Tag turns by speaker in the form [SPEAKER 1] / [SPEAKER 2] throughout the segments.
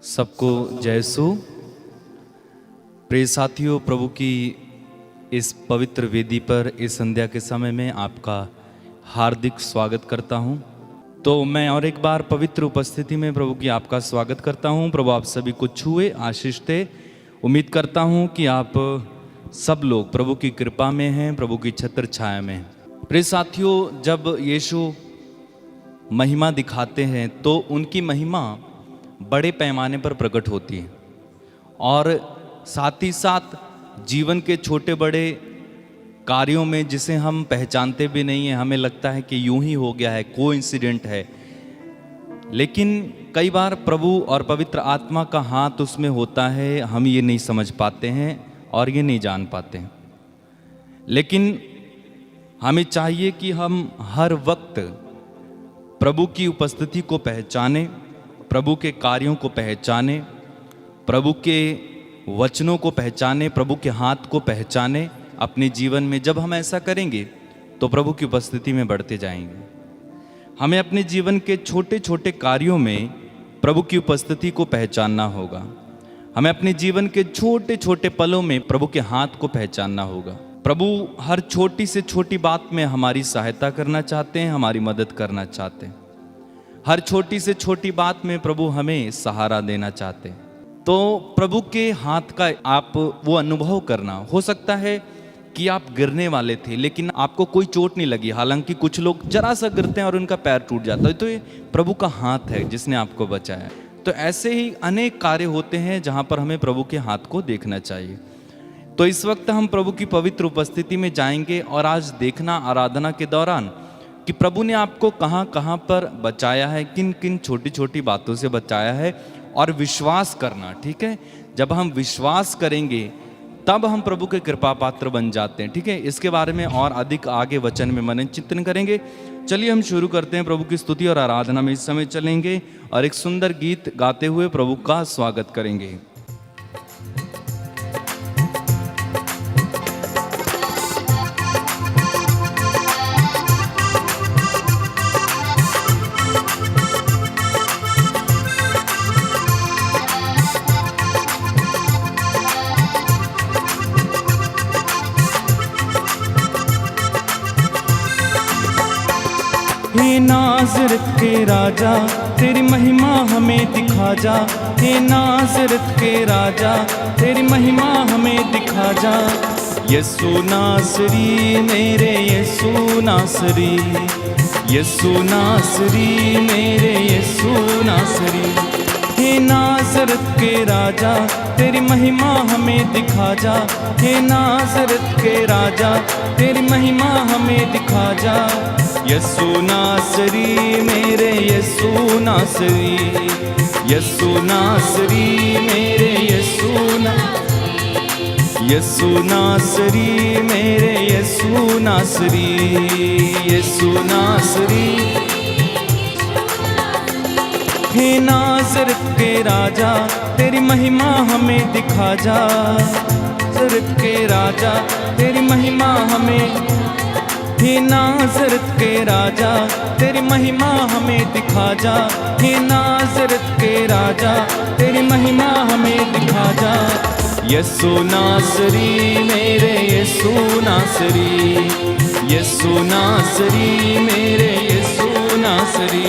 [SPEAKER 1] सबको जय सु। प्रिय साथियों, प्रभु की इस पवित्र वेदी पर इस संध्या के समय में आपका हार्दिक स्वागत करता हूं। तो मैं और एक बार पवित्र उपस्थिति में प्रभु की आपका स्वागत करता हूं। प्रभु आप सभी को छुए, आशीष दे। उम्मीद करता हूं कि आप सब लोग प्रभु की कृपा में हैं, प्रभु की छत्र छाया में। प्रिय साथियों, जब यीशु महिमा दिखाते हैं तो उनकी महिमा बड़े पैमाने पर प्रकट होती है और साथ ही साथ जीवन के छोटे बड़े कार्यों में जिसे हम पहचानते भी नहीं हैं, हमें लगता है कि यूं ही हो गया है, कोइंसिडेंट है, लेकिन कई बार प्रभु और पवित्र आत्मा का हाथ उसमें होता है। हम ये नहीं समझ पाते हैं और ये नहीं जान पाते हैं, लेकिन हमें चाहिए कि हम हर वक्त प्रभु की उपस्थिति को पहचाने, प्रभु के कार्यों को पहचाने, प्रभु के वचनों को पहचाने, प्रभु के हाथ को पहचाने अपने जीवन में। जब हम ऐसा करेंगे तो प्रभु की उपस्थिति में बढ़ते जाएंगे। हमें अपने जीवन के छोटे छोटे कार्यों में प्रभु की उपस्थिति को पहचानना होगा। हमें अपने जीवन के छोटे छोटे पलों में प्रभु के हाथ को पहचानना होगा। प्रभु हर छोटी से छोटी बात में हमारी सहायता करना चाहते हैं, हमारी मदद करना चाहते हैं। हर छोटी से छोटी बात में प्रभु हमें सहारा देना चाहते हैं। तो प्रभु के हाथ का आप वो अनुभव करना। हो सकता है कि आप गिरने वाले थे लेकिन आपको कोई चोट नहीं लगी, हालांकि कुछ लोग जरा सा गिरते हैं और उनका पैर टूट जाता है, तो ये प्रभु का हाथ है जिसने आपको बचाया। तो ऐसे ही अनेक कार्य होते हैं जहाँ पर हमें प्रभु के हाथ को देखना चाहिए। तो इस वक्त हम प्रभु की पवित्र उपस्थिति में जाएंगे और आज देखना आराधना के दौरान कि प्रभु ने आपको कहाँ कहाँ पर बचाया है, किन किन छोटी छोटी बातों से बचाया है, और विश्वास करना। ठीक है, जब हम विश्वास करेंगे तब हम प्रभु के कृपा पात्र बन जाते हैं। ठीक है, इसके बारे में और अधिक आगे वचन में मनन चिंतन करेंगे। चलिए हम शुरू करते हैं। प्रभु की स्तुति और आराधना में इस समय चलेंगे और एक सुंदर गीत गाते हुए प्रभु का स्वागत करेंगे।
[SPEAKER 2] हे नाज़रत के राजा, तेरी महिमा हमें दिखा जा। हे नाज़रत के राजा, तेरी महिमा हमें दिखा जा। यीशु नासरी मेरे यीशु नासरी, यीशु नासरी मेरे यीशु नासरी। हे नाज़रत के राजा, तेरी महिमा हमें दिखा जा। हे नाज़रत के राजा, तेरी महिमा हमें दिखा जा। यीशु नासरी मेरे यीशु नासरी, यीशु नासरी मेरे यीशु नासरी, यीशु नासरी मेरे यीशु नासरी, यीशु नासरी। हे नाज़रत के राजा, तेरी महिमा हमें दिखा जा। नाज़रत के राजा, तेरी महिमा हमें। हे नाज़रत के राजा, तेरी महिमा हमें दिखा जा। हे नाज़रत के राजा, तेरी महिमा हमें दिखा जा। यीशु नासरी मेरे यीशु नासरी, यीशु नासरी मेरे यीशु नासरी।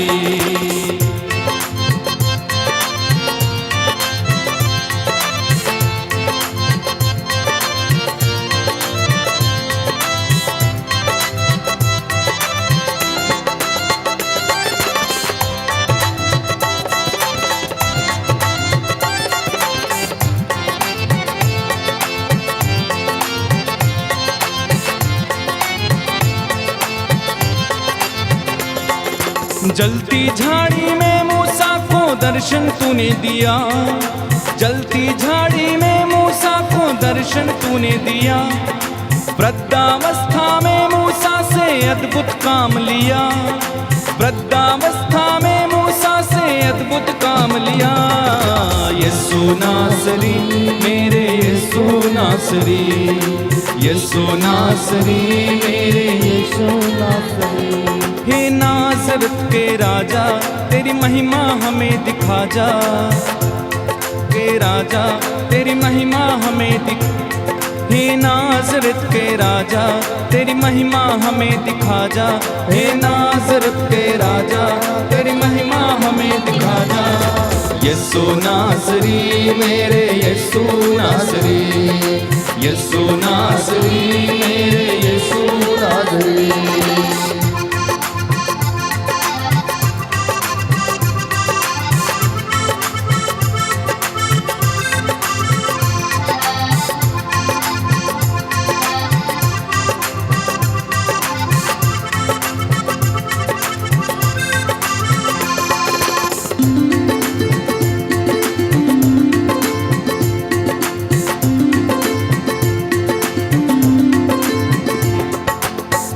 [SPEAKER 2] जलती झाड़ी में मूसा को दर्शन तूने दिया। जलती झाड़ी में मूसा को दर्शन तूने दिया। वृद्धावस्था में मूसा से अद्भुत काम लिया। वृद्धावस्था में मूसा से अद्भुत काम लिया। यीशु नासरी मेरे यीशु नासरी, यीशु नासरी मेरे यीशु नासरी। हे नाज़रत के राजा, तेरी महिमा हमें दिखा जा। राजा तेरी महिमा हमें दिख, हे नाज़रत के राजा तेरी महिमा हमें दिखा जा, हे नाज़रत के राजा तेरी महिमा हमें दिखा जा। यीशु नासरी मेरे यीशु नासरी, यीशु नासरी मेरे यीशु नासरी।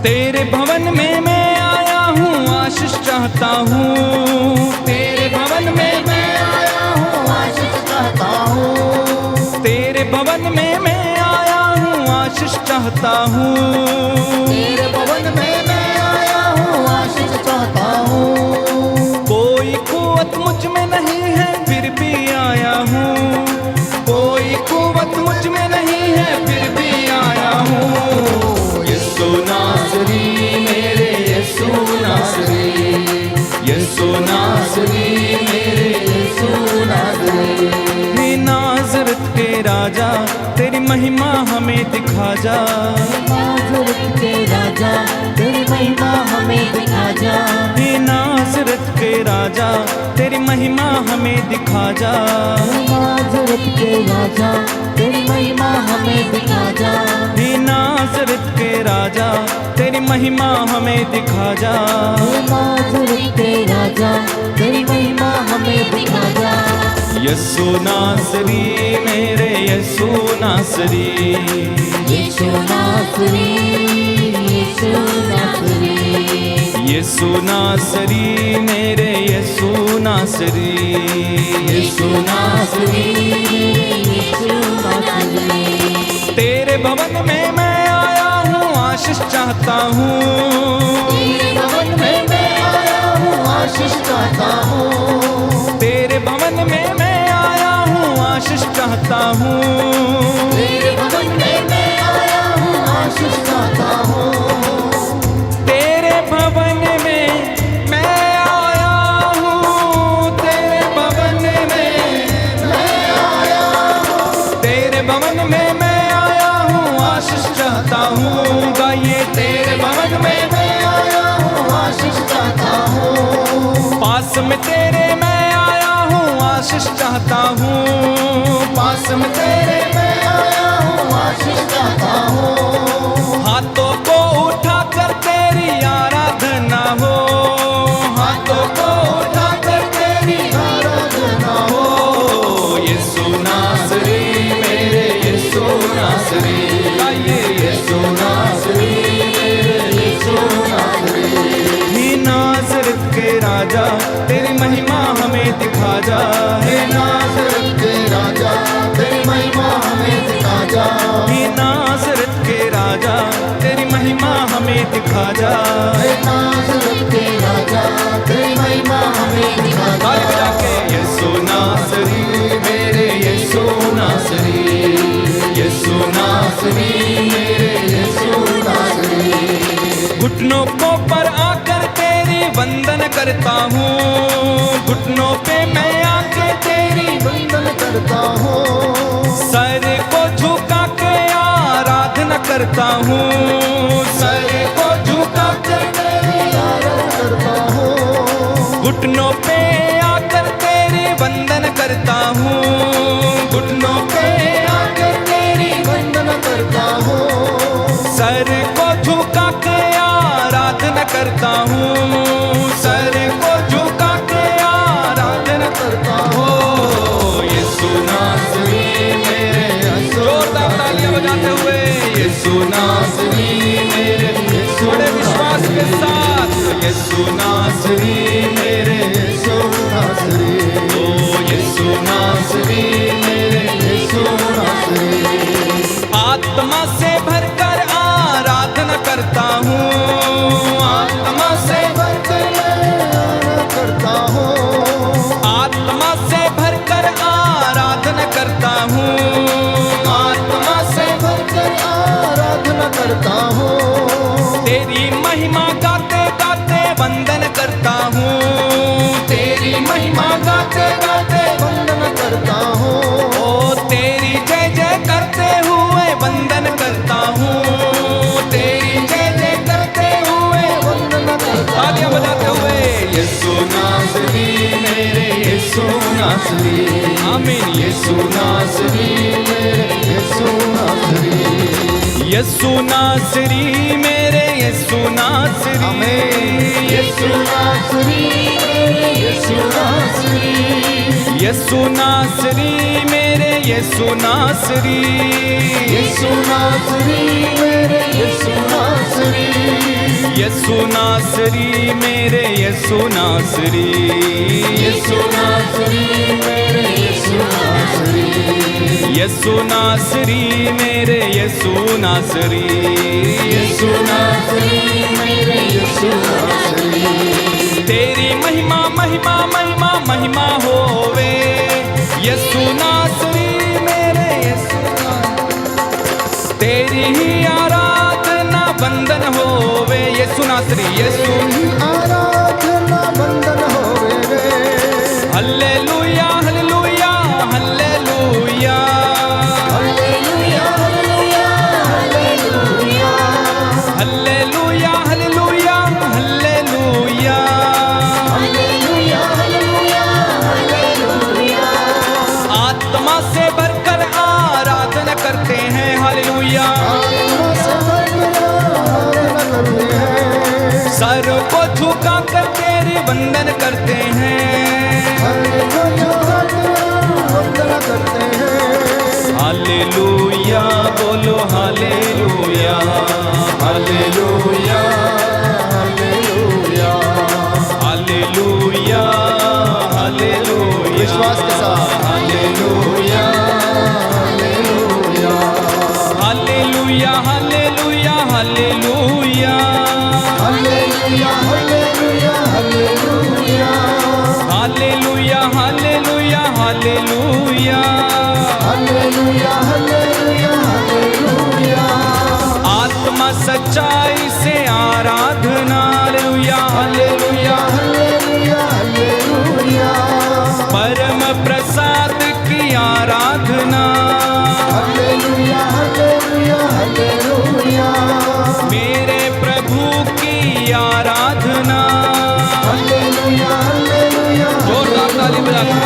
[SPEAKER 2] तेरे भवन में मैं आया हूँ आशीष चाहता हूँ, तेरे भवन में मैं आया हूँ आशीष चाहता हूँ, तेरे भवन में मैं आया हूँ आशीष चाहता हूँ, तेरे भवन में मैं आया हूँ आशीष चाहता हूँ। कोई कुव्वत मुझ में नहीं है फिर भी आया हूँ, कोई कुव्वत मुझ में नहीं है फिर भी आया हूँ। यीशु नासरी मेरे यीशु नासरी, यीशु नासरी मेरे यीशु नासरी। हे नाज़रत के राजा तेरी महिमा हमें दिखा जा,
[SPEAKER 3] नाज़रत के राजा तेरी महिमा हमें दिखा जा,
[SPEAKER 2] हे नाज़रत के राजा तेरी महिमा हमें दिखा जा,
[SPEAKER 3] नाज़रत के राजा तेरी महिमा हमें दिखा जा,
[SPEAKER 2] हे नाज़रत के राजा तेरी महिमा हमें दिखा जा।
[SPEAKER 3] नाज़रत के राजा तेरी महिमा हमें दिखा जा।
[SPEAKER 2] यीशु नासरी मेरे यीशु नासरी,
[SPEAKER 3] यीशु नासरी, यीशु नासरी,
[SPEAKER 2] यीशु नासरी मेरे यीशु नासरी, यीशु नासरी।
[SPEAKER 3] यीशु नासरी।
[SPEAKER 2] तेरे भवन में मैं आया हूँ आशीष चाहता हूँ,
[SPEAKER 3] तेरे भवन में मैं आया हूँ आशीष चाहता हूँ,
[SPEAKER 2] तेरे भवन में मैं आया हूँ आशीष चाहता हूँ,
[SPEAKER 3] तेरे भवन में मैं आया हूँ आशीष चाहता हूँ,
[SPEAKER 2] तेरे भवन में मैं आया हूँ, तेरे भवन में
[SPEAKER 3] मैं आया हूँ,
[SPEAKER 2] तेरे भवन में मैं आया हूँ आशीष चाहता हूँ। गाइए तेरे भवन में
[SPEAKER 3] मैं आया हूँ आशीष चाहता हूँ,
[SPEAKER 2] पास में तेरे मैं आया हूँ आशीष चाहता हूँ,
[SPEAKER 3] पास में तेरे मैं आया हूँ आशीष चाहता हूँ,
[SPEAKER 2] हाथों को उठा कर तेरी आराधना हो, हाथों को उठा कर तेरी
[SPEAKER 3] आराधना
[SPEAKER 2] हो। यीशु नासरी मेरे यीशु नासरी, गाइए यीशु नासरी मेरे यीशु नासरी। हे नाज़रत के राजा तेरी महिमा हमें दिखा जा, हे नाज़रत
[SPEAKER 3] के राजा तेरी महिमा हमें दिखा जा,
[SPEAKER 2] हे नाज़रत के राजा तेरी महिमा हमें दिखा जा।
[SPEAKER 3] नाज़रत के राजा तेरी महिमा हमें दिखा जा।
[SPEAKER 2] हाथ जाके यीशु नासरी मेरे यीशु नासरी, यीशु नासरी मेरे यीशु नासरी। घुटनों को पर आकर तेरी वंदन करता हूँ, घुटनों पे मैं आके तेरी
[SPEAKER 3] वंदन करता हूँ,
[SPEAKER 2] सर को झुका के आराधना करता हूँ, सर को झुका कर
[SPEAKER 3] तेरी आराधना करता हूँ,
[SPEAKER 2] घुटनों पे आकर तेरी वंदन करता हूँ, घुटनों पे आकर तेरी
[SPEAKER 3] वंदन करता हूँ,
[SPEAKER 2] सर को झुका के आराधना करता हूँ, सर को झुका के आराधना
[SPEAKER 3] करता हूँ।
[SPEAKER 2] हो। यीशु नासरी मेरे जोरदार तालियां बजाते हुए यीशु नासरी मेरे बड़े विश्वास के साथ यीशु नासरी मेरे
[SPEAKER 3] यीशु नासरी,
[SPEAKER 2] ओ यीशु नासरी मेरे
[SPEAKER 3] यीशु नासरी।
[SPEAKER 2] आत्मा से भरकर आराधना करता हूँ, आत्मा से
[SPEAKER 3] भरकर आराधना करता हूँ,
[SPEAKER 2] आत्मा से भरकर आराधना करता
[SPEAKER 3] नासरी
[SPEAKER 1] आमीन।
[SPEAKER 3] यीशु नासरी मेरे यीशु नासरी
[SPEAKER 1] यीशु नासरी मेरे यीशु नासरी
[SPEAKER 3] यीशु नासरी मेरे यीशु नासरी
[SPEAKER 1] यीशु नासरी मेरे यीशु नासरी
[SPEAKER 3] यीशु नासरी मेरे यीशु नासरी
[SPEAKER 1] यीशु नासरी मेरे यीशु नासरी
[SPEAKER 3] यीशु नासरी मेरे यीशु नासरी
[SPEAKER 1] यीशु नासरी मेरे यीशु नासरी
[SPEAKER 3] यीशु नासरी मेरे यीशु नासरी
[SPEAKER 1] तेरी महिमा महिमा महिमा महिमा होवे यीशु नासरी मेरे यीशु तेरी ही आराधना बंधन होवे यीशु नासरी यीशु
[SPEAKER 3] आराधना बंधन होवे रे
[SPEAKER 1] hallelujah hallelujah hallelujah
[SPEAKER 3] hallelujah hallelujah hallelujah
[SPEAKER 1] hallelujah hallelujah hallelujah
[SPEAKER 3] hallelujah hallelujah hallelujah
[SPEAKER 1] आत्मा से भरकर आराधना करते हैं हालेलुया
[SPEAKER 3] आत्मा से भरकर आराधना करते हैं
[SPEAKER 1] सर को झुका कर तेरे वंदन करते हैं
[SPEAKER 3] हालेलुया वंदना करते हैं
[SPEAKER 1] हालेलुया बोलो hallelujah
[SPEAKER 3] hallelujah hallelujah
[SPEAKER 1] hallelujah hallelujah
[SPEAKER 3] विश्वास के साथ hallelujah hallelujah
[SPEAKER 1] hallelujah hallelujah hallelujah
[SPEAKER 3] hallelujah hallelujah hallelujah
[SPEAKER 1] hallelujah hallelujah hallelujah
[SPEAKER 3] hallelujah hallelujah hallelujah
[SPEAKER 1] आत्मा सच्चाई से आराधना हालेलुया हालेलुया
[SPEAKER 3] हालेलुया हालेलुया
[SPEAKER 1] परम प्रसाद की आराधना
[SPEAKER 3] हालेलुया हालेलुया हालेलुया
[SPEAKER 1] मेरे प्रभु की आराधना
[SPEAKER 3] हालेलुया हालेलुया
[SPEAKER 1] जोरदार ताली बजाकर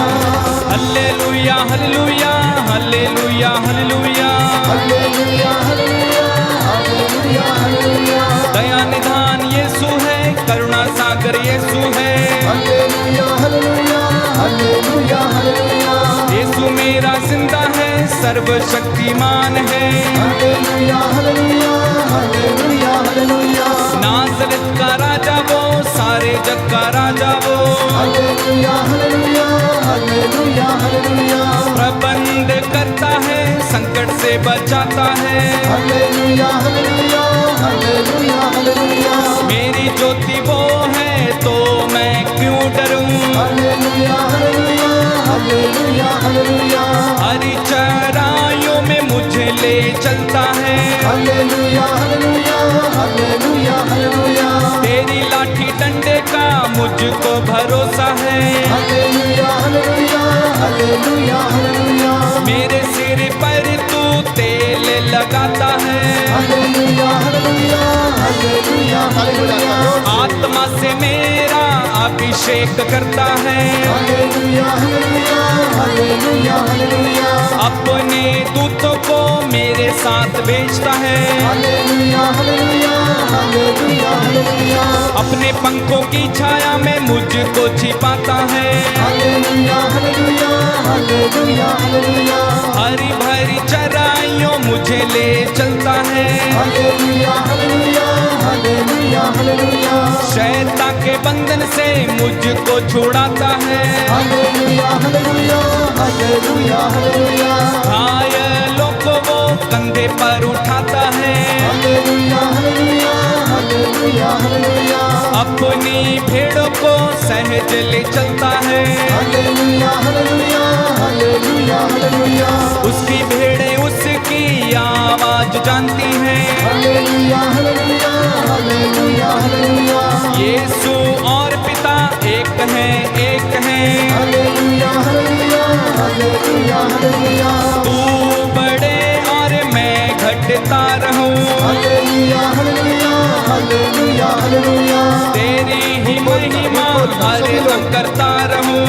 [SPEAKER 1] hallelujah hallelujah hallelujah hallelujah
[SPEAKER 3] hallelujah hallelujah hallelujah hallelujah
[SPEAKER 1] दया निधान यीशु है करुणा सागर यीशु है
[SPEAKER 3] hallelujah hallelujah hallelujah hallelujah
[SPEAKER 1] Yeshu मेरा जिंदा है सर्वशक्तिमान है
[SPEAKER 3] hallelujah hallelujah hallelujah hallelujah
[SPEAKER 1] Nazareth का राजा वो सारे जग का राजा वो
[SPEAKER 3] हालेलुया हालेलुया हालेलुया हालेलुया
[SPEAKER 1] प्रबंध करता है संकट से बचाता है
[SPEAKER 3] हालेलुया हालेलुया हालेलुया हालेलुया
[SPEAKER 1] मेरी ज्योति वो है तो मैं क्यों डरूं
[SPEAKER 3] हालेलुया हालेलुया हालेलुया हालेलुया
[SPEAKER 1] हरी चराइयों में मुझे ले चलता है
[SPEAKER 3] हालेलुया हालेलुया हालेलुया हालेलुया
[SPEAKER 1] तेरी लाठी डंडे का मुझको भरोसा है
[SPEAKER 3] हालेलुया हालेलुया हालेलुया हालेलुया
[SPEAKER 1] मेरे सिर पर तू तेल लगाता है
[SPEAKER 3] हालेलुया हालेलुया हालेलुया हालेलुया
[SPEAKER 1] आत्मा से मेरा अभिषेक करता है
[SPEAKER 3] हालेलुया हालेलुया हालेलुया हालेलुया
[SPEAKER 1] अपने दूतों को मेरे साथ भेजता है
[SPEAKER 3] हालेलुया हालेलुया हालेलुया हालेलुया
[SPEAKER 1] अपने पंखों की छाया में मुझको छिपाता है
[SPEAKER 3] हालेलुया हालेलुया हालेलुया हालेलुया
[SPEAKER 1] हरी भरी चराइयों मुझे ले चलता है
[SPEAKER 3] हालेलुया हालेलुया हालेलुया हालेलुया
[SPEAKER 1] शैतान के बंधन से मुझको छुड़ाता है
[SPEAKER 3] हालेलुया हालेलुया हालेलुया हालेलुया
[SPEAKER 1] घायलों को वो कंधे पर उठाता है
[SPEAKER 3] हालेलुया हालेलुया हालेलुया हालेलुया
[SPEAKER 1] अपनी भेड़ों को सहज ले चलता है
[SPEAKER 3] हालेलुया हालेलुया हालेलुया हालेलुया
[SPEAKER 1] उसकी भेड़ें उसकी आवाज जानती हैं
[SPEAKER 3] हालेलुया हालेलुया हालेलुया हालेलुया
[SPEAKER 1] यीशु और पिता एक हैं एक हैं
[SPEAKER 3] हालेलुया हालेलुया हालेलुया हालेलुया
[SPEAKER 1] तू बड़े और मैं घटता रहूं
[SPEAKER 3] हालेलुया हालेलुया हालेलुया हालेलुया
[SPEAKER 1] तेरी ही महिमा हर दम करता रहूं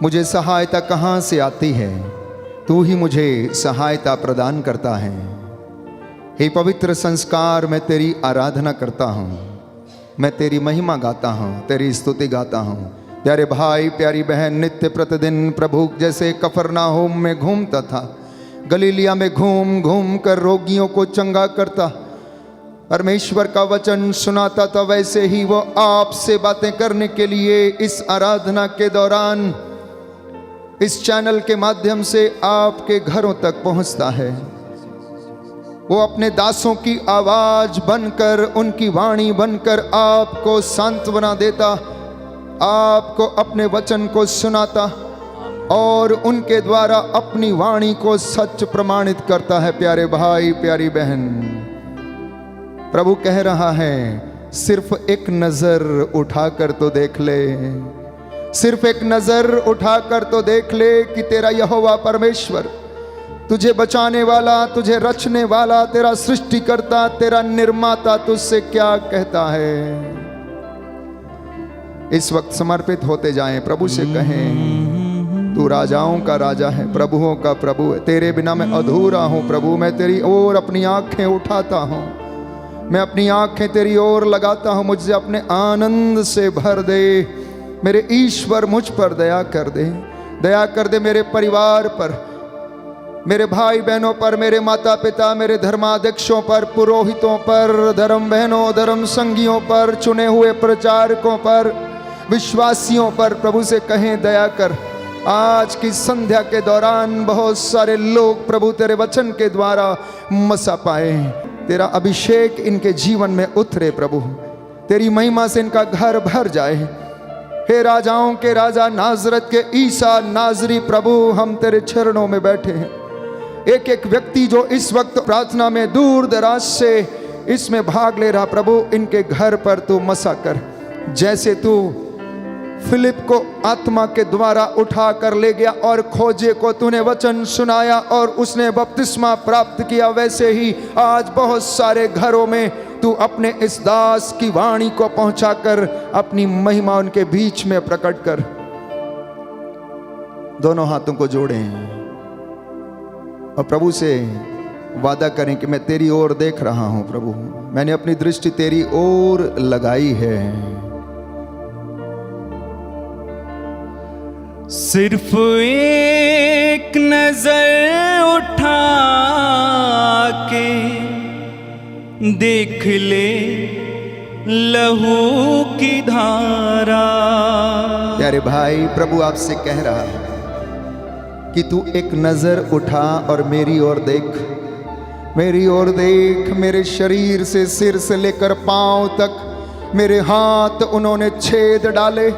[SPEAKER 3] मुझे सहायता कहाँ से आती है? तू ही मुझे सहायता प्रदान करता है। हे पवित्र संस्कार, मैं तेरी आराधना करता हूँ, मैं तेरी महिमा गाता हूँ, तेरी स्तुति गाता हूँ। प्यारे भाई प्यारी बहन, नित्य प्रतिदिन प्रभु जैसे कफरनाहूम में घूमता था, गलीलिया में घूम घूम कर रोगियों को चंगा करता, परमेश्वर का वचन सुनाता था, वैसे ही वो आपसे बातें करने के लिए इस आराधना के दौरान इस चैनल के माध्यम से आपके घरों तक पहुंचता है। वो अपने दासों की आवाज बनकर, उनकी वाणी बनकर आपको सांत्वना देता, आपको अपने वचन को सुनाता और उनके द्वारा अपनी वाणी को सच प्रमाणित करता है। प्यारे भाई प्यारी बहन, प्रभु कह रहा है, सिर्फ एक नजर उठाकर तो देख ले, सिर्फ एक नजर उठाकर तो देख ले कि तेरा यहोवा परमेश्वर, तुझे बचाने वाला, तुझे रचने वाला, तेरा सृष्टिकर्ता, तेरा निर्माता तुझसे क्या कहता है। इस वक्त समर्पित होते जाएं, प्रभु से कहें, तू राजाओं का राजा है, प्रभुओं का प्रभु है, तेरे बिना मैं अधूरा हूं प्रभु। मैं तेरी ओर अपनी आंखें उठाता हूं, मैं अपनी आंखें तेरी ओर लगाता हूं, मुझसे अपने आनंद से भर दे। मेरे ईश्वर, मुझ पर दया कर दे, दया कर दे मेरे परिवार पर, मेरे भाई बहनों पर, मेरे माता पिता, मेरे धर्माध्यक्षों पर, पुरोहितों पर, धर्म बहनों, धर्म संगियों पर, चुने हुए प्रचारकों पर, विश्वासियों पर। प्रभु से कहें, दया कर। आज की संध्या के दौरान बहुत सारे लोग प्रभु तेरे वचन के द्वारा मसा पाए, तेरा अभिषेक इनके जीवन में उतरे प्रभु, तेरी महिमा से इनका घर भर जाए। हे राजाओं के राजा, नाजरत के ईसा नाजरी प्रभु, हम तेरे चरणों में बैठे हैं। एक एक व्यक्ति जो इस वक्त प्रार्थना में दूर दराज से इसमें भाग ले रहा, प्रभु इनके घर पर तू मसा कर। जैसे तू फिलिप को आत्मा के द्वारा उठा कर ले गया और खोजे को तूने वचन सुनाया और उसने बपतिस्मा प्राप्त किया, वैसे ही आज बहुत सारे घरों में तू अपने इस दास की वाणी को पहुंचाकर अपनी महिमा उनके बीच में प्रकट कर। दोनों हाथों को जोड़ें और प्रभु से वादा करें कि मैं तेरी ओर देख रहा हूं प्रभु, मैंने अपनी दृष्टि तेरी ओर लगाई है।
[SPEAKER 2] सिर्फ एक नजर उठा के देख ले लहू की धारा।
[SPEAKER 3] प्यारे भाई, प्रभु आपसे कह रहा है कि तू एक नजर उठा और मेरी ओर देख, मेरी ओर देख। मेरे शरीर से, सिर से लेकर पांव तक मेरे हाथ उन्होंने छेद डाले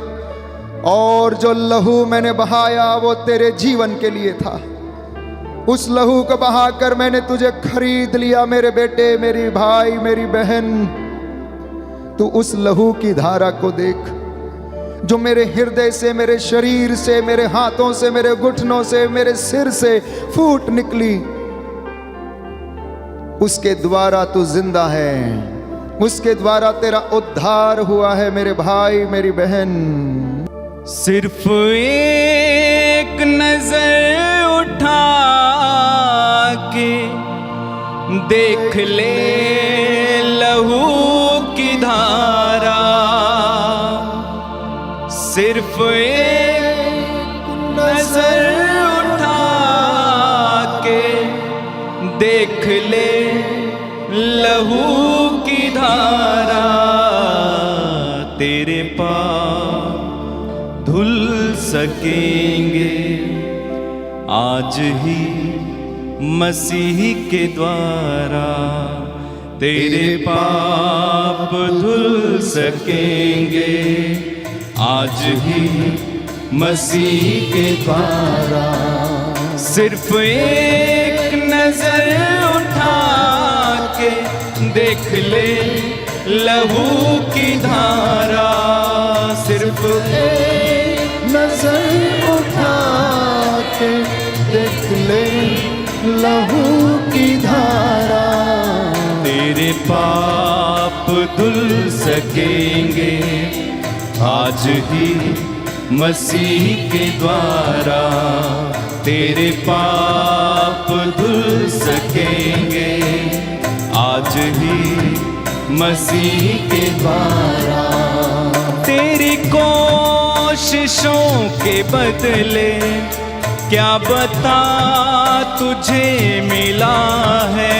[SPEAKER 3] और जो लहू मैंने बहाया वो तेरे जीवन के लिए था। उस लहू को बहाकर मैंने तुझे खरीद लिया मेरे बेटे, मेरी भाई, मेरी बहन। तू उस लहू की धारा को देख जो मेरे हृदय से, मेरे शरीर से, मेरे हाथों से, मेरे घुटनों से, मेरे सिर से फूट निकली। उसके द्वारा तू जिंदा है, उसके द्वारा तेरा उद्धार हुआ है मेरे भाई, मेरी बहन।
[SPEAKER 2] सिर्फ एक नजर उठा के देख ले लहू की धारा। सिर्फ एक नजर उठा के देख ले लहू की धारा। तेरे पाप धुल सकेंगे आज ही मसीह के द्वारा। तेरे पाप धुल सकेंगे आज ही मसीह के द्वारा। सिर्फ एक नजर उठा के देख ले लहू की धारा। सिर्फ एक नजर उठा के देख ले लहू की धारा। तेरे पाप धुल सकेंगे आज ही मसीह के द्वारा तेरे पाप धुल सकेंगे, आज ही मसीह के द्वारा। तेरी कोशिशों के बदले क्या बता तुझे मिला है,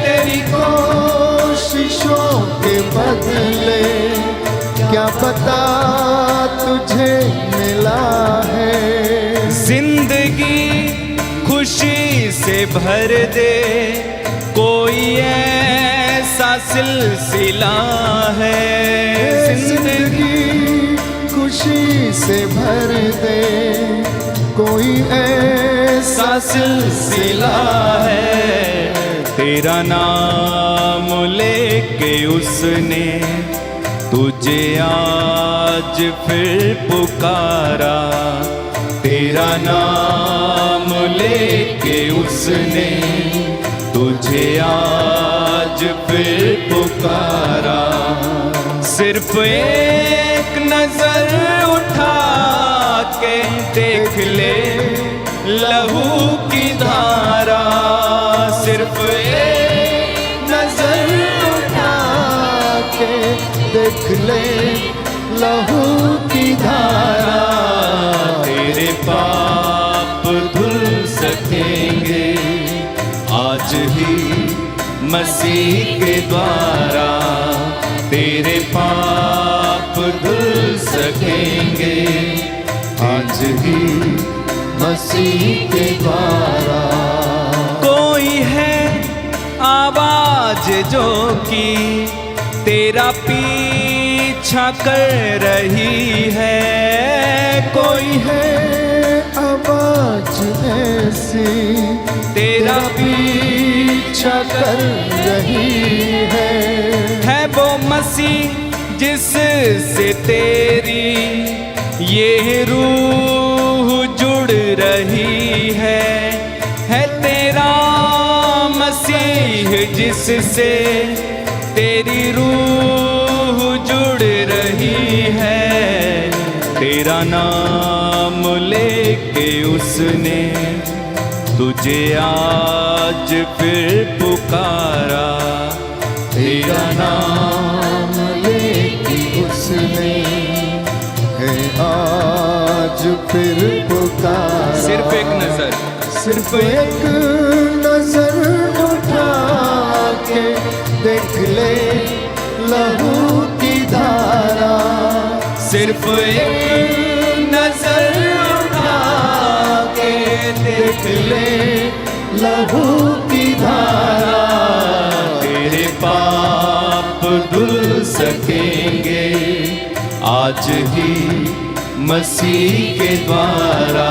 [SPEAKER 2] तेरी
[SPEAKER 3] कोशिशों के बदले क्या पता तुझे मिला है।
[SPEAKER 2] जिंदगी खुशी से भर दे कोई ऐसा सिलसिला है,
[SPEAKER 3] जिंदगी खुशी से भर दे कोई ऐसा
[SPEAKER 2] सिलसिला है। तेरा नाम लेके उसने तुझे आज फिर पुकारा, तेरा नाम लेके उसने तुझे आज फिर पुकारा। सिर्फ एक नजर उठा के देख ले लहू की धारा, सिर्फ एक नजर उठा
[SPEAKER 3] के देख ले लहू की धारा।
[SPEAKER 2] तेरे पाप धुल सकेंगे, आज ही मसीह के द्वारा तेरे पाप धुल सकेंगे, आज ही मसीह के द्वारा। कोई है आवाज जो कि तेरा पीछा कर रही है, कोई है
[SPEAKER 3] आवाज ऐसी
[SPEAKER 2] तेरा
[SPEAKER 3] पीछा कर रही है
[SPEAKER 2] वो मसीह जिससे तेरी ये रूह जुड़ रही है तेरा मसीह जिससे तेरी रूह जुड़ रही है। तेरा नाम लेके उसने तुझे आज फिर पुकारा, तेरा नाम
[SPEAKER 3] लेके उसने है आज फिर पुकारा।
[SPEAKER 2] सिर्फ एक नजर,
[SPEAKER 3] सिर्फ एक नजर उठा के देख ले लहू की धारा।
[SPEAKER 2] सिर्फ एक नजर उठा के देख ले
[SPEAKER 3] लहू की धारा।
[SPEAKER 2] तेरे पाप धुल सकेंगे, आज ही मसीह के द्वारा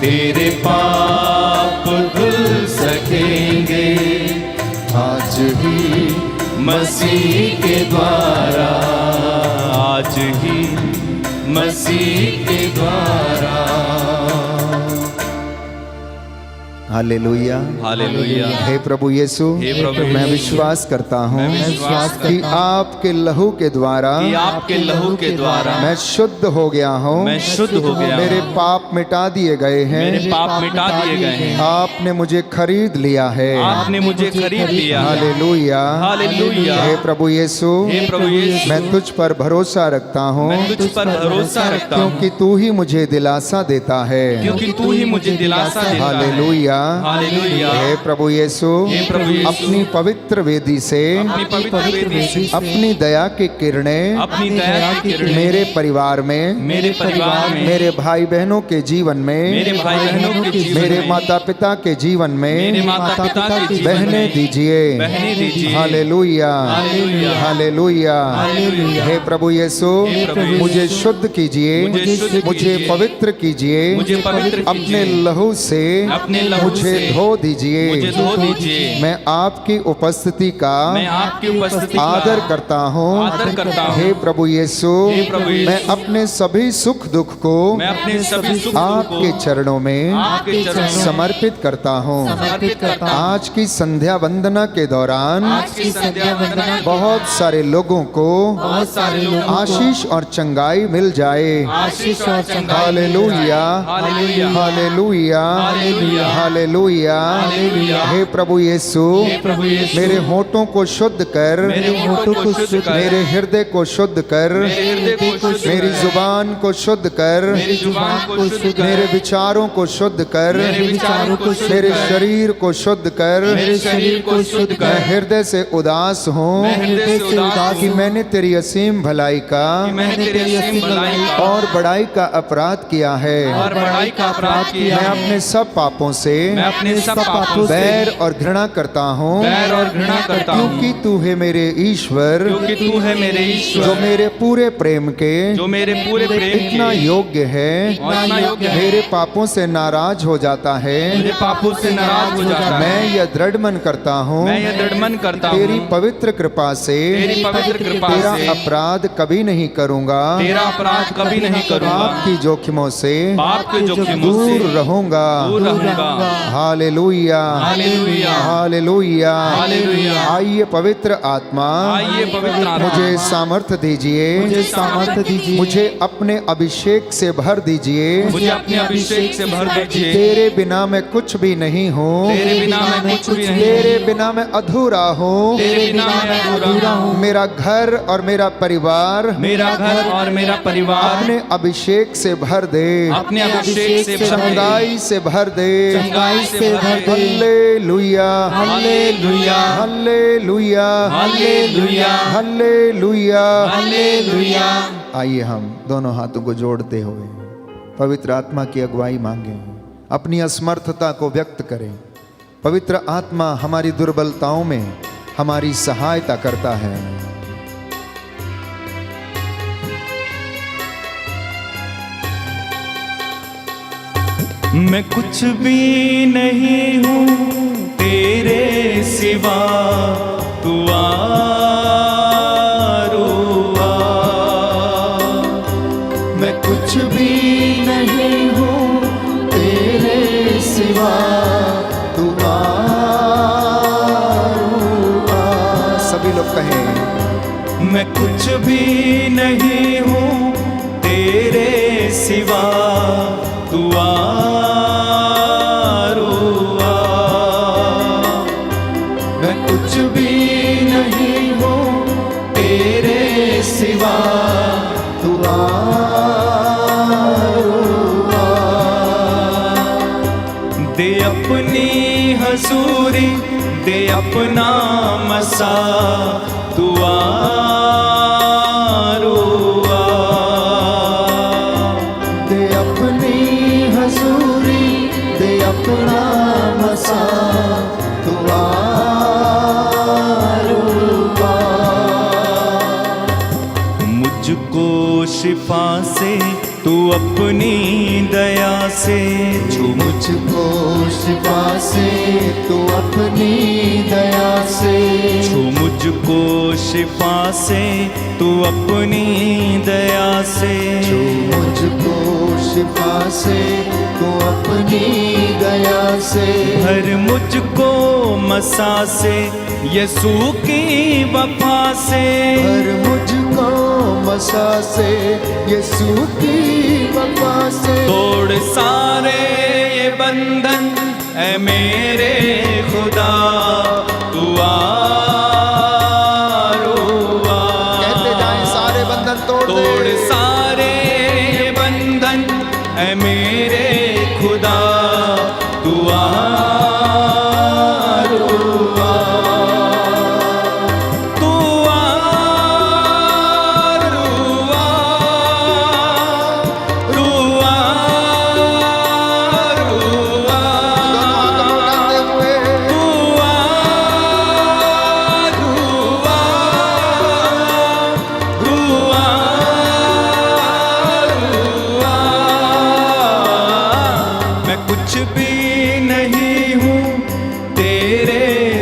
[SPEAKER 2] तेरे पाप धुल सकेंगे, आज ही मसीह के द्वारा, आज ही मसीह के द्वारा।
[SPEAKER 3] Hallelujah,
[SPEAKER 1] hallelujah.
[SPEAKER 3] हे प्रभु यीशु,
[SPEAKER 1] हे प्रभु
[SPEAKER 3] मैं
[SPEAKER 1] यीशु,
[SPEAKER 3] विश्वास करता हूँ
[SPEAKER 1] मैं विश्वास
[SPEAKER 3] कि आपके लहू के द्वारा
[SPEAKER 1] कि आपके लहू के द्वारा
[SPEAKER 3] मैं शुद्ध हो गया हूँ,
[SPEAKER 1] मैं शुद्ध हो गया हूँ।
[SPEAKER 3] मेरे पाप मिटा दिए गए हैं,
[SPEAKER 1] मेरे पाप मिटा दिए गए हैं।
[SPEAKER 3] आपने मुझे खरीद लिया है।
[SPEAKER 1] आपने मुझे खरीद लिया है।
[SPEAKER 3] Hallelujah,
[SPEAKER 1] hallelujah.
[SPEAKER 3] हे प्रभु यीशु,
[SPEAKER 1] हे प्रभु यीशु,
[SPEAKER 3] मैं तुझ पर भरोसा रखता हूँ,
[SPEAKER 1] मैं तुझ पर भरोसा रखता हूँ,
[SPEAKER 3] क्योंकि तू ही मुझे दिलासा देता है।
[SPEAKER 1] क्योंकि तू ही मुझे दिलासा देता है।
[SPEAKER 3] Hallelujah,
[SPEAKER 1] hallelujah.
[SPEAKER 3] हे प्रभु यीशु,
[SPEAKER 1] हे प्रभु यीशु,
[SPEAKER 3] अपनी पवित्र वेदी से
[SPEAKER 1] अपनी पवित्र वेदी से
[SPEAKER 3] अपनी दया की किरणें
[SPEAKER 1] अपनी दया की किरणें
[SPEAKER 3] मेरे परिवार में,
[SPEAKER 1] मेरे परिवार में,
[SPEAKER 3] मेरे भाई बहनों के जीवन में,
[SPEAKER 1] मेरे भाई बहनों के जीवन
[SPEAKER 3] मेरे
[SPEAKER 1] में,
[SPEAKER 3] माता पिता के जीवन
[SPEAKER 1] मेरे
[SPEAKER 3] में
[SPEAKER 1] माता पिता के जीवन
[SPEAKER 3] बहने
[SPEAKER 1] में
[SPEAKER 3] दीजिए।
[SPEAKER 1] बहने दीजिए।
[SPEAKER 3] Hallelujah,
[SPEAKER 1] hallelujah,
[SPEAKER 3] hallelujah.
[SPEAKER 1] हालेलुया।
[SPEAKER 3] हे प्रभु यीशु,
[SPEAKER 1] हे प्रभु यीशु,
[SPEAKER 3] मुझे शुद्ध कीजिए,
[SPEAKER 1] मुझे शुद्ध
[SPEAKER 3] मुझे
[SPEAKER 1] कीजिए,
[SPEAKER 3] पवित्र कीजिए,
[SPEAKER 1] मुझे पवित्र
[SPEAKER 3] अपने
[SPEAKER 1] कीजिए,
[SPEAKER 3] लहू से
[SPEAKER 1] अपने लहू
[SPEAKER 3] मुझे धो दीजिए,
[SPEAKER 1] मुझे धो दीजिए।
[SPEAKER 3] मैं आपकी उपस्थिति का
[SPEAKER 1] मैं आपकी उपस्थिति का
[SPEAKER 3] आदर करता हूँ।
[SPEAKER 1] आदर करता हूँ।
[SPEAKER 3] हे प्रभु यीशु,
[SPEAKER 1] हे प्रभु यीशु,
[SPEAKER 3] मैं अपने सभी सुख दुख को
[SPEAKER 1] मैं अपने सभी सुख
[SPEAKER 3] आपके चरणों में
[SPEAKER 1] आपके चरणों में
[SPEAKER 3] समर्पित करता हूँ।
[SPEAKER 1] समर्पित करता हूँ।
[SPEAKER 3] आज की संध्या वंदना के दौरान
[SPEAKER 1] आज की संध्या वंदना
[SPEAKER 3] बहुत सारे लोगों को
[SPEAKER 1] बहुत सारे लोगों को
[SPEAKER 3] आशीष और चंगाई मिल जाए।
[SPEAKER 1] आशीष और चंगाई
[SPEAKER 3] hallelujah,
[SPEAKER 1] hallelujah,
[SPEAKER 3] hallelujah,
[SPEAKER 1] hallelujah,
[SPEAKER 3] hallelujah.
[SPEAKER 1] Hallelujah.
[SPEAKER 3] हे प्रभु यीशु,
[SPEAKER 1] हे प्रभु यीशु,
[SPEAKER 3] मेरे होठों को शुद्ध कर,
[SPEAKER 1] मेरे होठों को शुद्ध कर,
[SPEAKER 3] मेरे हृदय को शुद्ध कर,
[SPEAKER 1] मेरे हृदय को शुद्ध कर,
[SPEAKER 3] मेरी जुबान को शुद्ध कर,
[SPEAKER 1] मेरी जुबान को शुद्ध कर,
[SPEAKER 3] मेरे विचारों को शुद्ध कर,
[SPEAKER 1] मेरे विचारों को शुद्ध
[SPEAKER 3] मेरे
[SPEAKER 1] कर,
[SPEAKER 3] शरीर को शुद्ध कर।
[SPEAKER 1] मेरे शरीर को शुद्ध
[SPEAKER 3] मैं
[SPEAKER 1] कर।
[SPEAKER 3] हृदय से उदास हूँ
[SPEAKER 1] मैं हृदय से उदास
[SPEAKER 3] कि
[SPEAKER 1] हूँ
[SPEAKER 3] मैंने तेरी असीम भलाई का
[SPEAKER 1] कि मैंने तेरी असीम भलाई का
[SPEAKER 3] और बड़ाई का अपराध किया है।
[SPEAKER 1] और बड़ाई का अपराध किया
[SPEAKER 3] मैं
[SPEAKER 1] है।
[SPEAKER 3] अपने सब पापों से
[SPEAKER 1] मैं अपने सब पापों से
[SPEAKER 3] बैर और घृणा करता हूँ,
[SPEAKER 1] बैर और घृणा करता हूँ,
[SPEAKER 3] क्योंकि तू है मेरे ईश्वर,
[SPEAKER 1] क्योंकि तू है मेरे ईश्वर,
[SPEAKER 3] जो मेरे पूरे प्रेम के
[SPEAKER 1] जो मेरे पूरे प्रेम
[SPEAKER 3] इतना
[SPEAKER 1] के
[SPEAKER 3] योग्य है,
[SPEAKER 1] और इतना योग्य है।
[SPEAKER 3] मेरे पापों से नाराज हो जाता है।
[SPEAKER 1] मेरे पापों से नाराज हो जाता है।
[SPEAKER 3] मैं यह दृढ़ मन करता हूँ,
[SPEAKER 1] मैं यह दृढ़ मन करता
[SPEAKER 3] तेरी
[SPEAKER 1] हूँ
[SPEAKER 3] पवित्र कृपा से
[SPEAKER 1] तेरी पवित्र कृपा
[SPEAKER 3] तेरा
[SPEAKER 1] से
[SPEAKER 3] अपराध कभी नहीं करूँगा,
[SPEAKER 1] तेरा अपराध कभी नहीं करूँगा,
[SPEAKER 3] पाप की जोखिमों से
[SPEAKER 1] पाप के जोखिमों से
[SPEAKER 3] दूर रहूँगा।
[SPEAKER 1] दूर रहूँगा।
[SPEAKER 3] Hallelujah,
[SPEAKER 1] hallelujah,
[SPEAKER 3] hallelujah.
[SPEAKER 1] हालेलुया।
[SPEAKER 3] आइए पवित्र आत्मा,
[SPEAKER 1] आइए पवित्र आत्मा,
[SPEAKER 3] मुझे सामर्थ्य दीजिए,
[SPEAKER 1] मुझे सामर्थ्य दीजिए,
[SPEAKER 3] मुझे अपने अभिषेक से भर दीजिए।
[SPEAKER 1] मुझे अपने अभिषेक से भर दीजिए।
[SPEAKER 3] तेरे बिना मैं कुछ भी नहीं हूँ,
[SPEAKER 1] तेरे बिना मैं कुछ भी नहीं,
[SPEAKER 3] तेरे बिना मैं अधूरा हूँ,
[SPEAKER 1] तेरे बिना मैं अधूरा हूँ।
[SPEAKER 3] मेरा घर और मेरा परिवार
[SPEAKER 1] मेरा घर और मेरा परिवार
[SPEAKER 3] अपने अभिषेक से भर दे,
[SPEAKER 1] अपने अभिषेक से भर दे,
[SPEAKER 3] चंगाई से भर दे,
[SPEAKER 1] चंगाई से भर दे।
[SPEAKER 3] Hallelujah,
[SPEAKER 1] hallelujah,
[SPEAKER 3] hallelujah,
[SPEAKER 1] hallelujah,
[SPEAKER 3] hallelujah,
[SPEAKER 1] hallelujah.
[SPEAKER 3] आइए हम दोनों हाथों को जोड़ते हुए पवित्र आत्मा की अगुवाई मांगें, अपनी असमर्थता को व्यक्त करें। पवित्र आत्मा हमारी दुर्बलताओं में हमारी सहायता करता है।
[SPEAKER 1] मैं कुछ भी नहीं हूँ तेरे सिवा, तू आरुआ।
[SPEAKER 3] मैं कुछ भी नहीं हूँ तेरे सिवा, तू आरुआ। सभी लोग कहें,
[SPEAKER 1] मैं कुछ भी नहीं हूँ तेरे सिवा, तू आरुआ।
[SPEAKER 3] मैं कुछ भी नहीं हूँ तेरे सिवा, तू आरुआ।
[SPEAKER 1] दे अपनी हजूरी, दे अपना मसा, तू आरुआ।
[SPEAKER 3] दे अपनी हजूरी, दे अपना मसा, तू आरुआ।
[SPEAKER 1] मुझको शिफा से तू अपनी दया से छू,
[SPEAKER 3] मुझको शिफा से तू अपनी दया से
[SPEAKER 1] छू मुझको शिफा से तू अपनी दया से
[SPEAKER 3] छू, मुझको शिफा से तू अपनी दया से
[SPEAKER 1] भर मुझको मसा से यीशु की वफा से
[SPEAKER 3] भर मुझको मसा से यीशु की वफा से।
[SPEAKER 1] तोड़ सारे ये बंधन ऐ मेरे खुदा, तू आरुआ।
[SPEAKER 3] कहते जाएं, सारे बंधन तोड़ दे।
[SPEAKER 1] तोड़ सारे ये बंधन ऐ मेरे खुदा, तू आरुआ। तू आरुआ, रुआ, रुआ।
[SPEAKER 3] दोनों हाथ उठाते हुए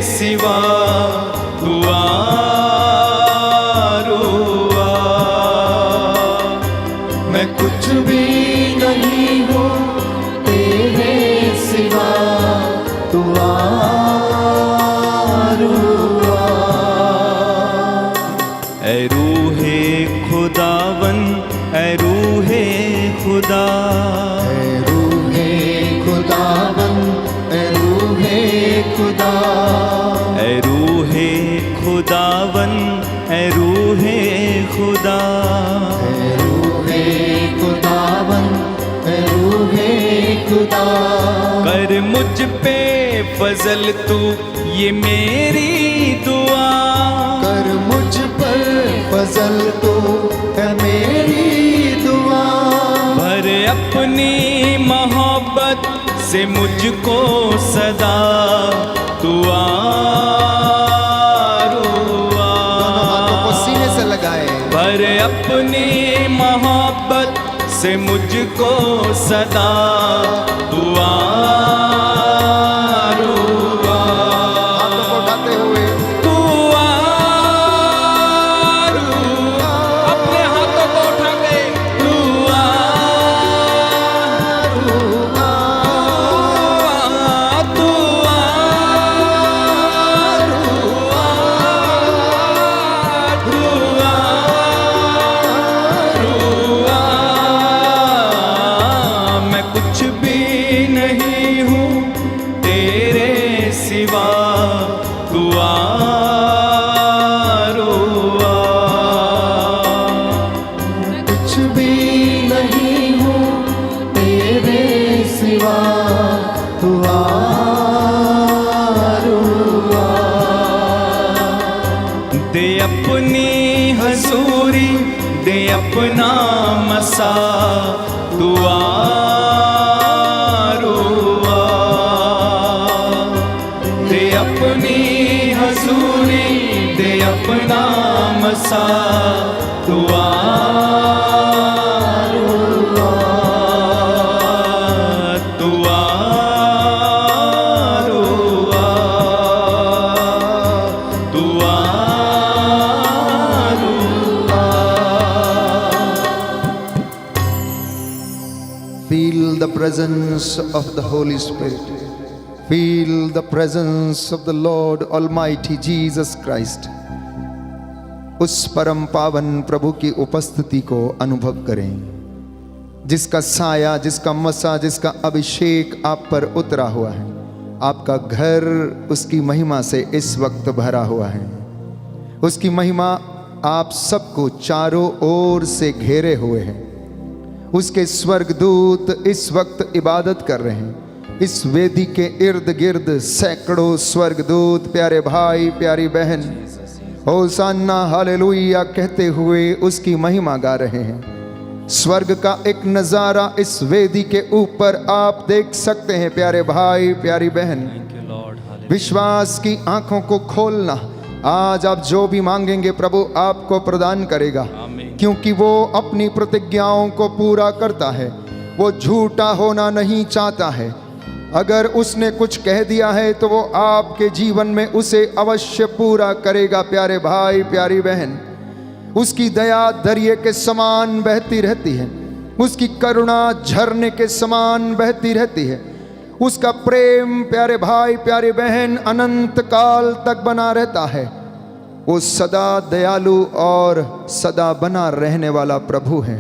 [SPEAKER 2] सिवा दुआ रुआ। मैं कुछ भी नहीं हूँ तेरे सिवा दुआ रुआ। ऐ रूहे खुदावन, ऐ रूहे खुदा,
[SPEAKER 3] ऐ रूहे खुदावन, ऐ रूहे खुदा,
[SPEAKER 2] ऐ रूहे खुदावन, ऐ रूहे खुदा,
[SPEAKER 3] ऐ रूहे खुदावन, ऐ रूहे खुदा।
[SPEAKER 2] कर मुझ पे फजल तू ये मेरी दुआ।
[SPEAKER 3] कर मुझ पर फजल तो है मेरी दुआ।
[SPEAKER 2] भर अपनी मोहब्बत से मुझको सदा दुआ रुआ।
[SPEAKER 3] दोनों हाथों को सीने से लगाए।
[SPEAKER 2] भर अपनी मोहब्बत से मुझको सदा दुआ रुआ।
[SPEAKER 3] हाथों को उठाते हुए
[SPEAKER 2] दुआ रुआ। अपने हाथों को उठा के दुआ
[SPEAKER 3] रुआ,
[SPEAKER 2] दुआ रुआ, दुआ रुआ। मैं कुछ भी नहीं हूँ तेरे सिवा दुआ रुआ।
[SPEAKER 3] कुछ भी नहीं हूँ तेरे सिवा दुआ रुआ।
[SPEAKER 2] दे अपनी हजूरी, दे अपना मसा दुआ रुआ। दे अपनी हजूरी, दे अपना मसा दुआ रुआ। दुआ रुआ, दुआ रुआ।
[SPEAKER 3] Feel the presence of the Holy Spirit. Feel the presence of the Lord Almighty Jesus Christ. उस परम पावन प्रभु की उपस्थिति को अनुभव करें, जिसका साया, जिसका मसा, जिसका अभिषेक आप पर उतरा हुआ है। आपका घर उसकी महिमा से इस वक्त भरा हुआ है। उसकी महिमा आप सबको चारों ओर से घेरे हुए है। उसके स्वर्गदूत इस वक्त इबादत कर रहे हैं। इस वेदी के इर्द गिर्द सैकड़ों स्वर्गदूत, प्यारे भाई, प्यारी बहन, होसाना हालेलुया कहते हुए उसकी महिमा गा रहे हैं। स्वर्ग का एक नजारा इस वेदी के ऊपर आप देख सकते हैं, प्यारे भाई, प्यारी बहन। विश्वास की आंखों को खोलना। आज आप जो भी मांगेंगे प्रभु आपको प्रदान करेगा, क्योंकि वो अपनी प्रतिज्ञाओं को पूरा करता है। वो झूठा होना नहीं चाहता है। अगर उसने कुछ कह दिया है तो वो आपके जीवन में उसे अवश्य पूरा करेगा, प्यारे भाई, प्यारी बहन। उसकी दया दरिया के समान बहती रहती है। उसकी करुणा झरने के समान बहती रहती है। उसका प्रेम, प्यारे भाई, प्यारी बहन, अनंत काल तक बना रहता है। वो सदा दयालु और सदा बना रहने वाला प्रभु है।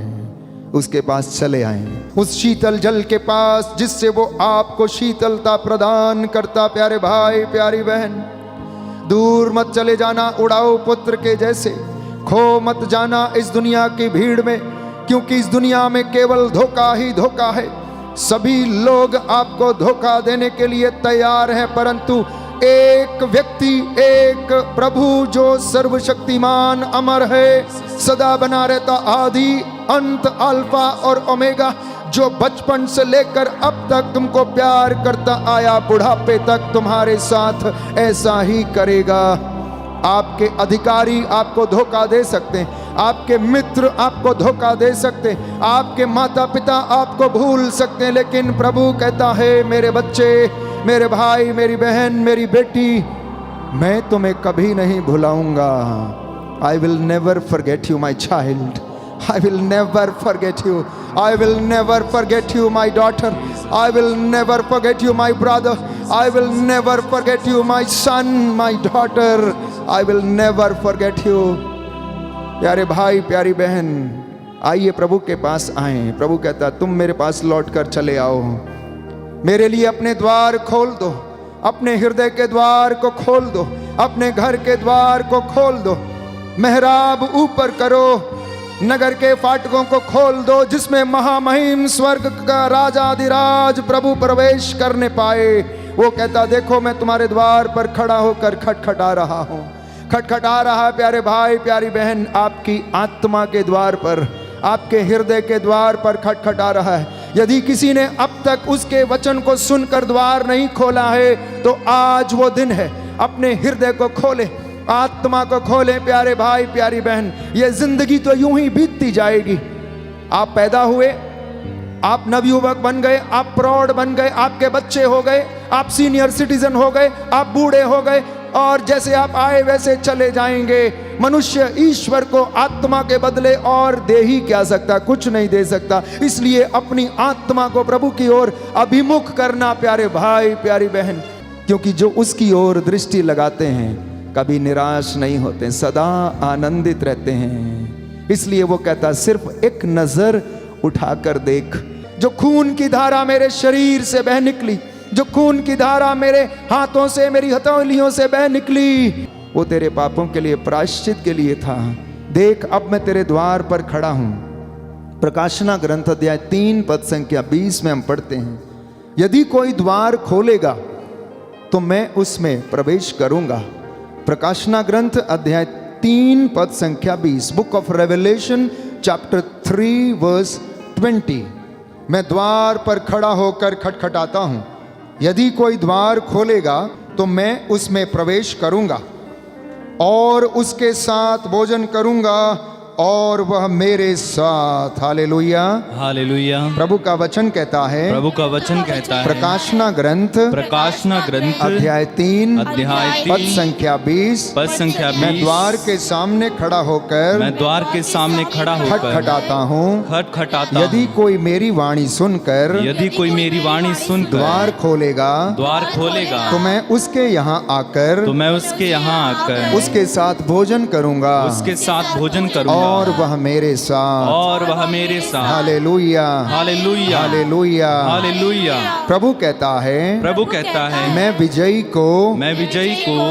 [SPEAKER 3] उसके पास चले आए, उस शीतल जल के पास जिससे वो आपको शीतलता प्रदान करता। प्यारे भाई, प्यारी बहन, दूर मत चले जाना उड़ाऊ पुत्र के जैसे। खो मत जाना इस दुनिया की भीड़ में, क्योंकि इस दुनिया में केवल धोखा ही धोखा है। सभी लोग आपको धोखा देने के लिए तैयार हैं, परंतु एक व्यक्ति, एक प्रभु जो सर्वशक्तिमान, अमर है, सदा बना रहता, आदि अंत, अल्फा और ओमेगा, जो बचपन से लेकर अब तक तुमको प्यार करता आया, बुढ़ापे तक तुम्हारे साथ ऐसा ही करेगा। आपके अधिकारी आपको धोखा दे सकते हैं, आपके मित्र आपको धोखा दे सकते हैं, आपके माता पिता आपको भूल सकते हैं, लेकिन प्रभु कहता है, मेरे बच्चे, मेरे भाई, मेरी बहन, मेरी बेटी, मैं तुम्हें कभी नहीं भुलाऊंगा। I will never forget you my child, I will never forget you. I will never forget you, my daughter. I will never forget you, my brother. I will never forget you, my son, my daughter. I will never forget you. प्यारे भाई, प्यारी बहन, आइए प्रभु के पास आए। प्रभु कहता तुम मेरे पास लौट कर चले आओ, मेरे लिए अपने द्वार खोल दो, अपने हृदय के द्वार को खोल दो, अपने घर के द्वार को खोल दो, मेहराब ऊपर करो, नगर के फाटकों को खोल दो, जिसमें महामहिम स्वर्ग का राजाधिराज प्रभु प्रवेश करने पाए। वो कहता देखो मैं तुम्हारे द्वार पर खड़ा होकर खटखटा रहा हूँ, खटखटा रहा है प्यारे भाई, प्यारी बहन, आपकी आत्मा के द्वार पर, आपके हृदय के द्वार पर खटखटा रहा है। यदि किसी ने अब तक उसके वचन को सुनकर द्वार नहीं खोला है तो आज वो दिन है, अपने हृदय को खोले, आत्मा को खोलें प्यारे भाई, प्यारी बहन। ये जिंदगी तो यूं ही बीतती जाएगी। आप पैदा हुए, आप नवयुवक बन गए, आप प्रौढ़ बन गए, आपके बच्चे हो गए, आप सीनियर सिटीजन हो गए, आप बूढ़े हो गए, और जैसे आप आए वैसे चले जाएंगे। मनुष्य ईश्वर को आत्मा के बदले और दे ही क्या सकता, कुछ नहीं दे सकता। इसलिए अपनी आत्मा को प्रभु की ओर अभिमुख करना प्यारे भाई, प्यारी बहन, क्योंकि जो उसकी ओर दृष्टि लगाते हैं कभी निराश नहीं होते, सदा आनंदित रहते हैं। इसलिए वो कहता सिर्फ एक नजर उठाकर देख, जो खून की धारा मेरे शरीर से बह निकली, जो खून की धारा मेरे हाथों से, मेरी हथेलियों से बह निकली, वो तेरे पापों के लिए, प्रायश्चित के लिए था। देख अब मैं तेरे द्वार पर खड़ा हूं। प्रकाशना ग्रंथ अध्याय 3 पद संख्या 20 में हम पढ़ते हैं, यदि कोई द्वार खोलेगा तो मैं उसमें प्रवेश करूंगा। प्रकाशना ग्रंथ अध्याय 3 पद संख्या 20, Book of Revelation chapter 3 verse 20। मैं द्वार पर खड़ा होकर खटखटाता हूं, यदि कोई द्वार खोलेगा तो मैं उसमें प्रवेश करूंगा और उसके साथ भोजन करूंगा और वह मेरे साथ। Hallelujah,
[SPEAKER 1] hallelujah.
[SPEAKER 3] प्रभु का वचन कहता है,
[SPEAKER 1] प्रभु का वचन कहता है,
[SPEAKER 3] प्रकाशना ग्रंथ अध्याय 3 पद संख्या 20,
[SPEAKER 1] पद संख्या 20,
[SPEAKER 3] मैं द्वार के सामने खड़ा होकर,
[SPEAKER 1] मैं द्वार के सामने खड़ा होकर
[SPEAKER 3] खटखटाता हूँ,
[SPEAKER 1] खटखटाता
[SPEAKER 3] यदि कोई मेरी वाणी सुनकर,
[SPEAKER 1] यदि कोई मेरी वाणी सुनकर
[SPEAKER 3] द्वार खोलेगा,
[SPEAKER 1] तो
[SPEAKER 3] मैं उसके यहाँ आकर,
[SPEAKER 1] उसके यहाँ आकर
[SPEAKER 3] उसके साथ भोजन करूंगा,
[SPEAKER 1] उसके साथ भोजन करूंगा
[SPEAKER 3] और वह मेरे साथ। Hallelujah,
[SPEAKER 1] hallelujah,
[SPEAKER 3] hallelujah,
[SPEAKER 1] hallelujah.
[SPEAKER 3] प्रभु कहता है मैं विजयी को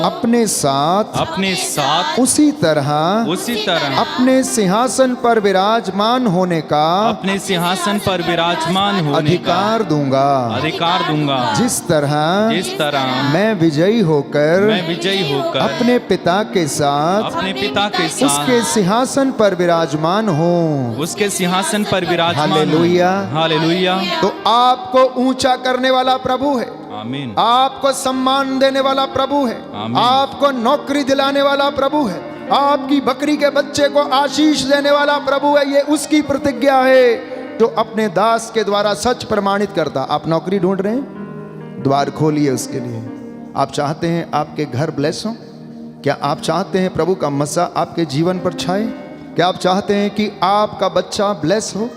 [SPEAKER 3] अपने साथ उसी तरह अपने सिंहासन पर विराजमान होने का अधिकार दूंगा, जिस तरह मैं विजयी होकर अपने पिता के साथ उसके सिंहासन पर विराजमान हूँ, हालेलुया,
[SPEAKER 1] हालेलुया।
[SPEAKER 3] तो आपको ऊंचा करने वाला प्रभु है,
[SPEAKER 1] आमीन।
[SPEAKER 3] आपको सम्मान देने वाला प्रभु है, आपको नौकरी दिलाने वाला प्रभु है, आपकी बकरी के बच्चे को आशीष देने वाला प्रभु है। ये उसकी प्रतिज्ञा है जो अपने दास के द्वारा सच प्रमाणित करता। आप नौकरी ढूंढ रहे हैं, द्वार खोलिए उसके लिए। आप चाहते हैं आपके घर ब्लेस हो? क्या आप चाहते हैं प्रभु का मसा आपके जीवन पर छाए? क्या आप चाहते हैं कि आपका बच्चा ब्लेस हो?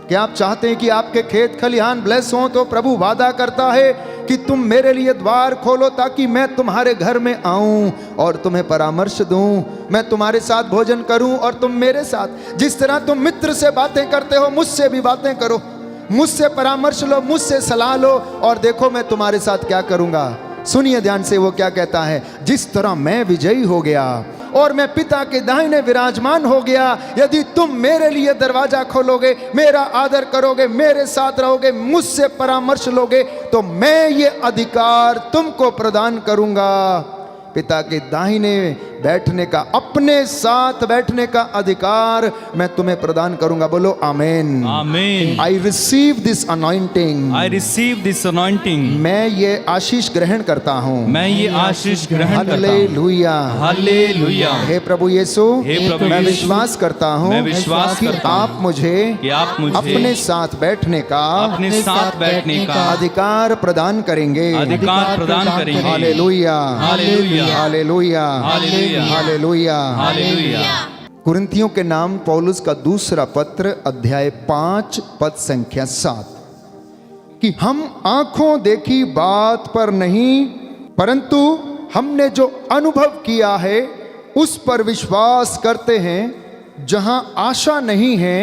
[SPEAKER 3] क्या आप चाहते हैं कि आपके खेत खलिहान ब्लेस हो? तो प्रभु वादा करता है कि तुम मेरे लिए द्वार खोलो ताकि मैं तुम्हारे घर में आऊं और तुम्हें परामर्श दूं, मैं तुम्हारे साथ भोजन करूं और तुम मेरे साथ। जिस तरह तुम मित्र से बातें करते हो, मुझसे भी बातें करो, मुझसे परामर्श लो, मुझसे सलाह लो, और देखो मैं तुम्हारे साथ क्या करूंगा। सुनिए ध्यान से, वो क्या कहता है, जिस तरह मैं विजयी हो गया और मैं पिता के दाहिने विराजमान हो गया, यदि तुम मेरे लिए दरवाजा खोलोगे, मेरा आदर करोगे, मेरे साथ रहोगे, मुझसे परामर्श लोगे, तो मैं ये अधिकार तुमको प्रदान करूंगा। पिता के दाहिने बैठने का, अपने साथ बैठने का अधिकार मैं तुम्हें प्रदान करूंगा। बोलो आमेन।
[SPEAKER 1] आमीन।
[SPEAKER 3] I receive this anointing.
[SPEAKER 1] I receive this anointing.
[SPEAKER 3] मैं ये आशीष ग्रहण करता हूँ।
[SPEAKER 1] मैं ये आशीष ग्रहण करता हूँ।
[SPEAKER 3] हालेलुया।
[SPEAKER 1] हालेलुया।
[SPEAKER 3] हे प्रभु यीशु,
[SPEAKER 1] हे प्रभु
[SPEAKER 3] मैं
[SPEAKER 1] यीशु,
[SPEAKER 3] विश्वास करता हूँ
[SPEAKER 1] मैं विश्वास
[SPEAKER 3] कि
[SPEAKER 1] करता हूँ
[SPEAKER 3] आप मुझे
[SPEAKER 1] कि आप मुझे
[SPEAKER 3] अपने साथ बैठने का
[SPEAKER 1] अपने साथ बैठने का
[SPEAKER 3] अधिकार प्रदान करेंगे।
[SPEAKER 1] अधिकार प्रदान करेंगे।
[SPEAKER 3] Hallelujah.
[SPEAKER 1] Hallelujah.
[SPEAKER 3] Hallelujah.
[SPEAKER 1] Hallelujah.
[SPEAKER 3] Hallelujah.
[SPEAKER 1] Hallelujah.
[SPEAKER 3] कुरिन्थियों के नाम पौलुस का दूसरा पत्र अध्याय 5 पद संख्या 7 कि हम आंखों देखी बात पर नहीं परंतु हमने जो अनुभव किया है उस पर विश्वास करते हैं। जहां आशा नहीं है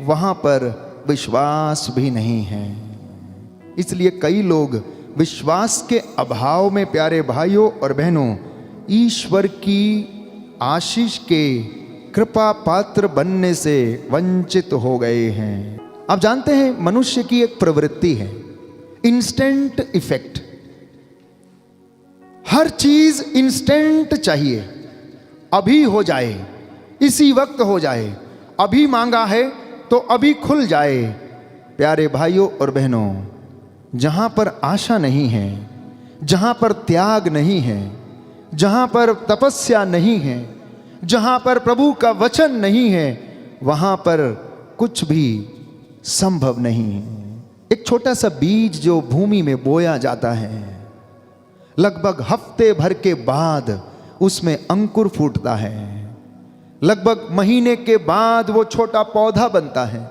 [SPEAKER 3] वहां पर विश्वास भी नहीं है। इसलिए कई लोग विश्वास के अभाव में, प्यारे भाइयों और बहनों, ईश्वर की आशीष के कृपा पात्र बनने से वंचित हो गए हैं। आप जानते हैं मनुष्य की एक प्रवृत्ति है, इंस्टेंट इफेक्ट। हर चीज इंस्टेंट चाहिए, अभी हो जाए, इसी वक्त हो जाए, अभी मांगा है तो अभी खुल जाए। प्यारे भाइयों और बहनों, जहां पर आशा नहीं है, जहां पर त्याग नहीं है, जहां पर तपस्या नहीं है, जहां पर प्रभु का वचन नहीं है, वहां पर कुछ भी संभव नहीं है। एक छोटा सा बीज जो भूमि में बोया जाता है, लगभग हफ्ते भर के बाद उसमें अंकुर फूटता है, लगभग महीने के बाद वो छोटा पौधा बनता है,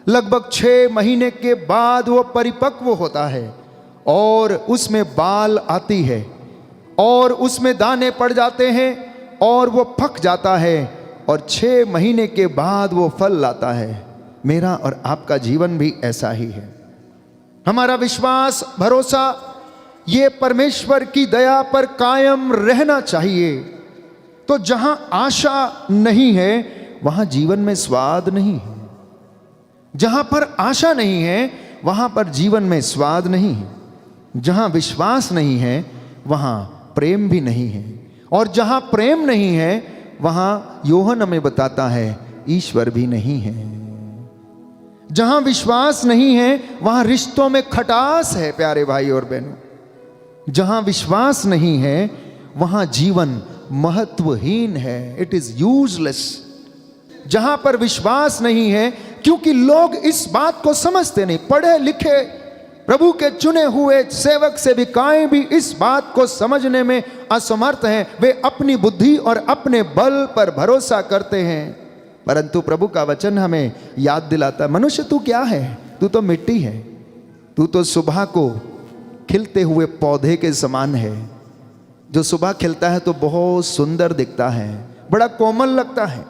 [SPEAKER 3] लगभग 6 महीने के बाद वो परिपक्व होता है और उसमें बाल आती है और उसमें दाने पड़ जाते हैं और वो पक जाता है और 6 महीने के बाद वो फल लाता है। मेरा और आपका जीवन भी ऐसा ही है। हमारा विश्वास, भरोसा ये परमेश्वर की दया पर कायम रहना चाहिए। तो जहां आशा नहीं है वहां जीवन में स्वाद नहीं है। जहां पर आशा नहीं है वहां पर जीवन में स्वाद नहीं है। जहां विश्वास नहीं है वहां प्रेम भी नहीं है, और जहां प्रेम नहीं है वहां यूहन्ना हमें बताता है ईश्वर भी नहीं है। जहां विश्वास नहीं है वहां रिश्तों में खटास है। प्यारे भाई और बहनों, जहां विश्वास नहीं है वहां जीवन महत्वहीन है, इट इज यूजलेस। जहां पर विश्वास नहीं है, क्योंकि लोग इस बात को समझते नहीं, पढ़े लिखे प्रभु के चुने हुए सेवक सेविकाएं भी इस बात को समझने में असमर्थ हैं। वे अपनी बुद्धि और अपने बल पर भरोसा करते हैं, परंतु प्रभु का वचन हमें याद दिलाता है, मनुष्य तू क्या है? तू तो मिट्टी है, तू तो सुबह को खिलते हुए पौधे के समान है। जो सुबह खिलता है तो बहुत सुंदर दिखता है, बड़ा कोमल लगता है।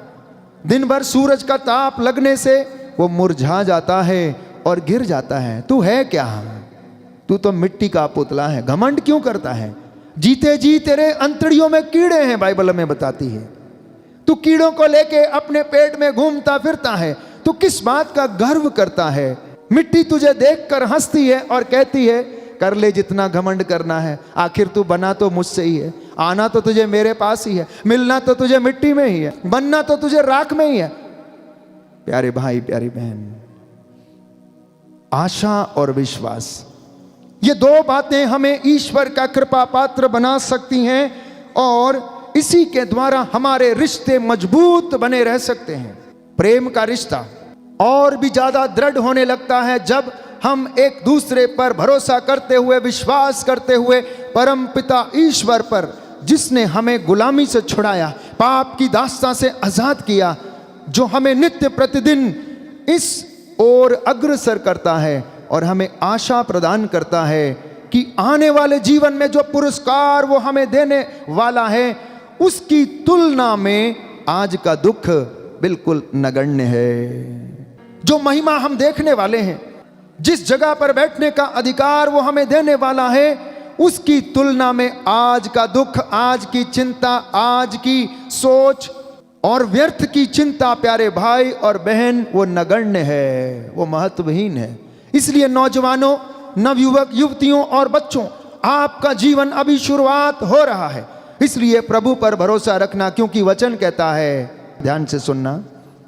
[SPEAKER 3] दिन भर सूरज का ताप लगने से वो मुरझा जाता है और गिर जाता है। तू है क्या? तू तो मिट्टी का पुतला है। घमंड क्यों करता है? जीते जी तेरे अंतड़ियों में कीड़े हैं, बाइबल में बताती है। तू कीड़ों को लेके अपने पेट में घूमता फिरता है। तू किस बात का गर्व करता है? मिट्टी तुझे देखकर हंसती है और कहती है कर ले जितना घमंड करना है, आखिर तू बना तो मुझसे ही है, आना तो तुझे मेरे पास ही है, मिलना तो तुझे मिट्टी में ही है, बनना तो तुझे राख में ही है। प्यारे भाई, प्यारी बहन, आशा और विश्वास, ये 2 बातें हमें ईश्वर का कृपा पात्र बना सकती हैं और इसी के द्वारा हमारे रिश्ते मजबूत बने रह सकते हैं। प्रेम का रिश्ता और भी ज्यादा दृढ़ होने लगता है जब हम एक दूसरे पर भरोसा करते हुए, विश्वास करते हुए परम पिता ईश्वर पर, जिसने हमें गुलामी से छुड़ाया, पाप की दास्तां से आजाद किया, जो हमें नित्य प्रतिदिन इस ओर अग्रसर करता है और हमें आशा प्रदान करता है कि आने वाले जीवन में जो पुरस्कार वो हमें देने वाला है उसकी तुलना में आज का दुख बिल्कुल नगण्य है। जो महिमा हम देखने वाले हैं, जिस जगह पर बैठने का अधिकार वो हमें देने वाला है, उसकी तुलना में आज का दुख, आज की चिंता, आज की सोच और व्यर्थ की चिंता, प्यारे भाई और बहन, वो नगण्य है, वो महत्वहीन है। इसलिए नौजवानों, नवयुवक, युवतियों और बच्चों, आपका जीवन अभी शुरुआत हो रहा है। इसलिए प्रभु पर भरोसा रखना, क्योंकि वचन कहता है, ध्यान से सुनना,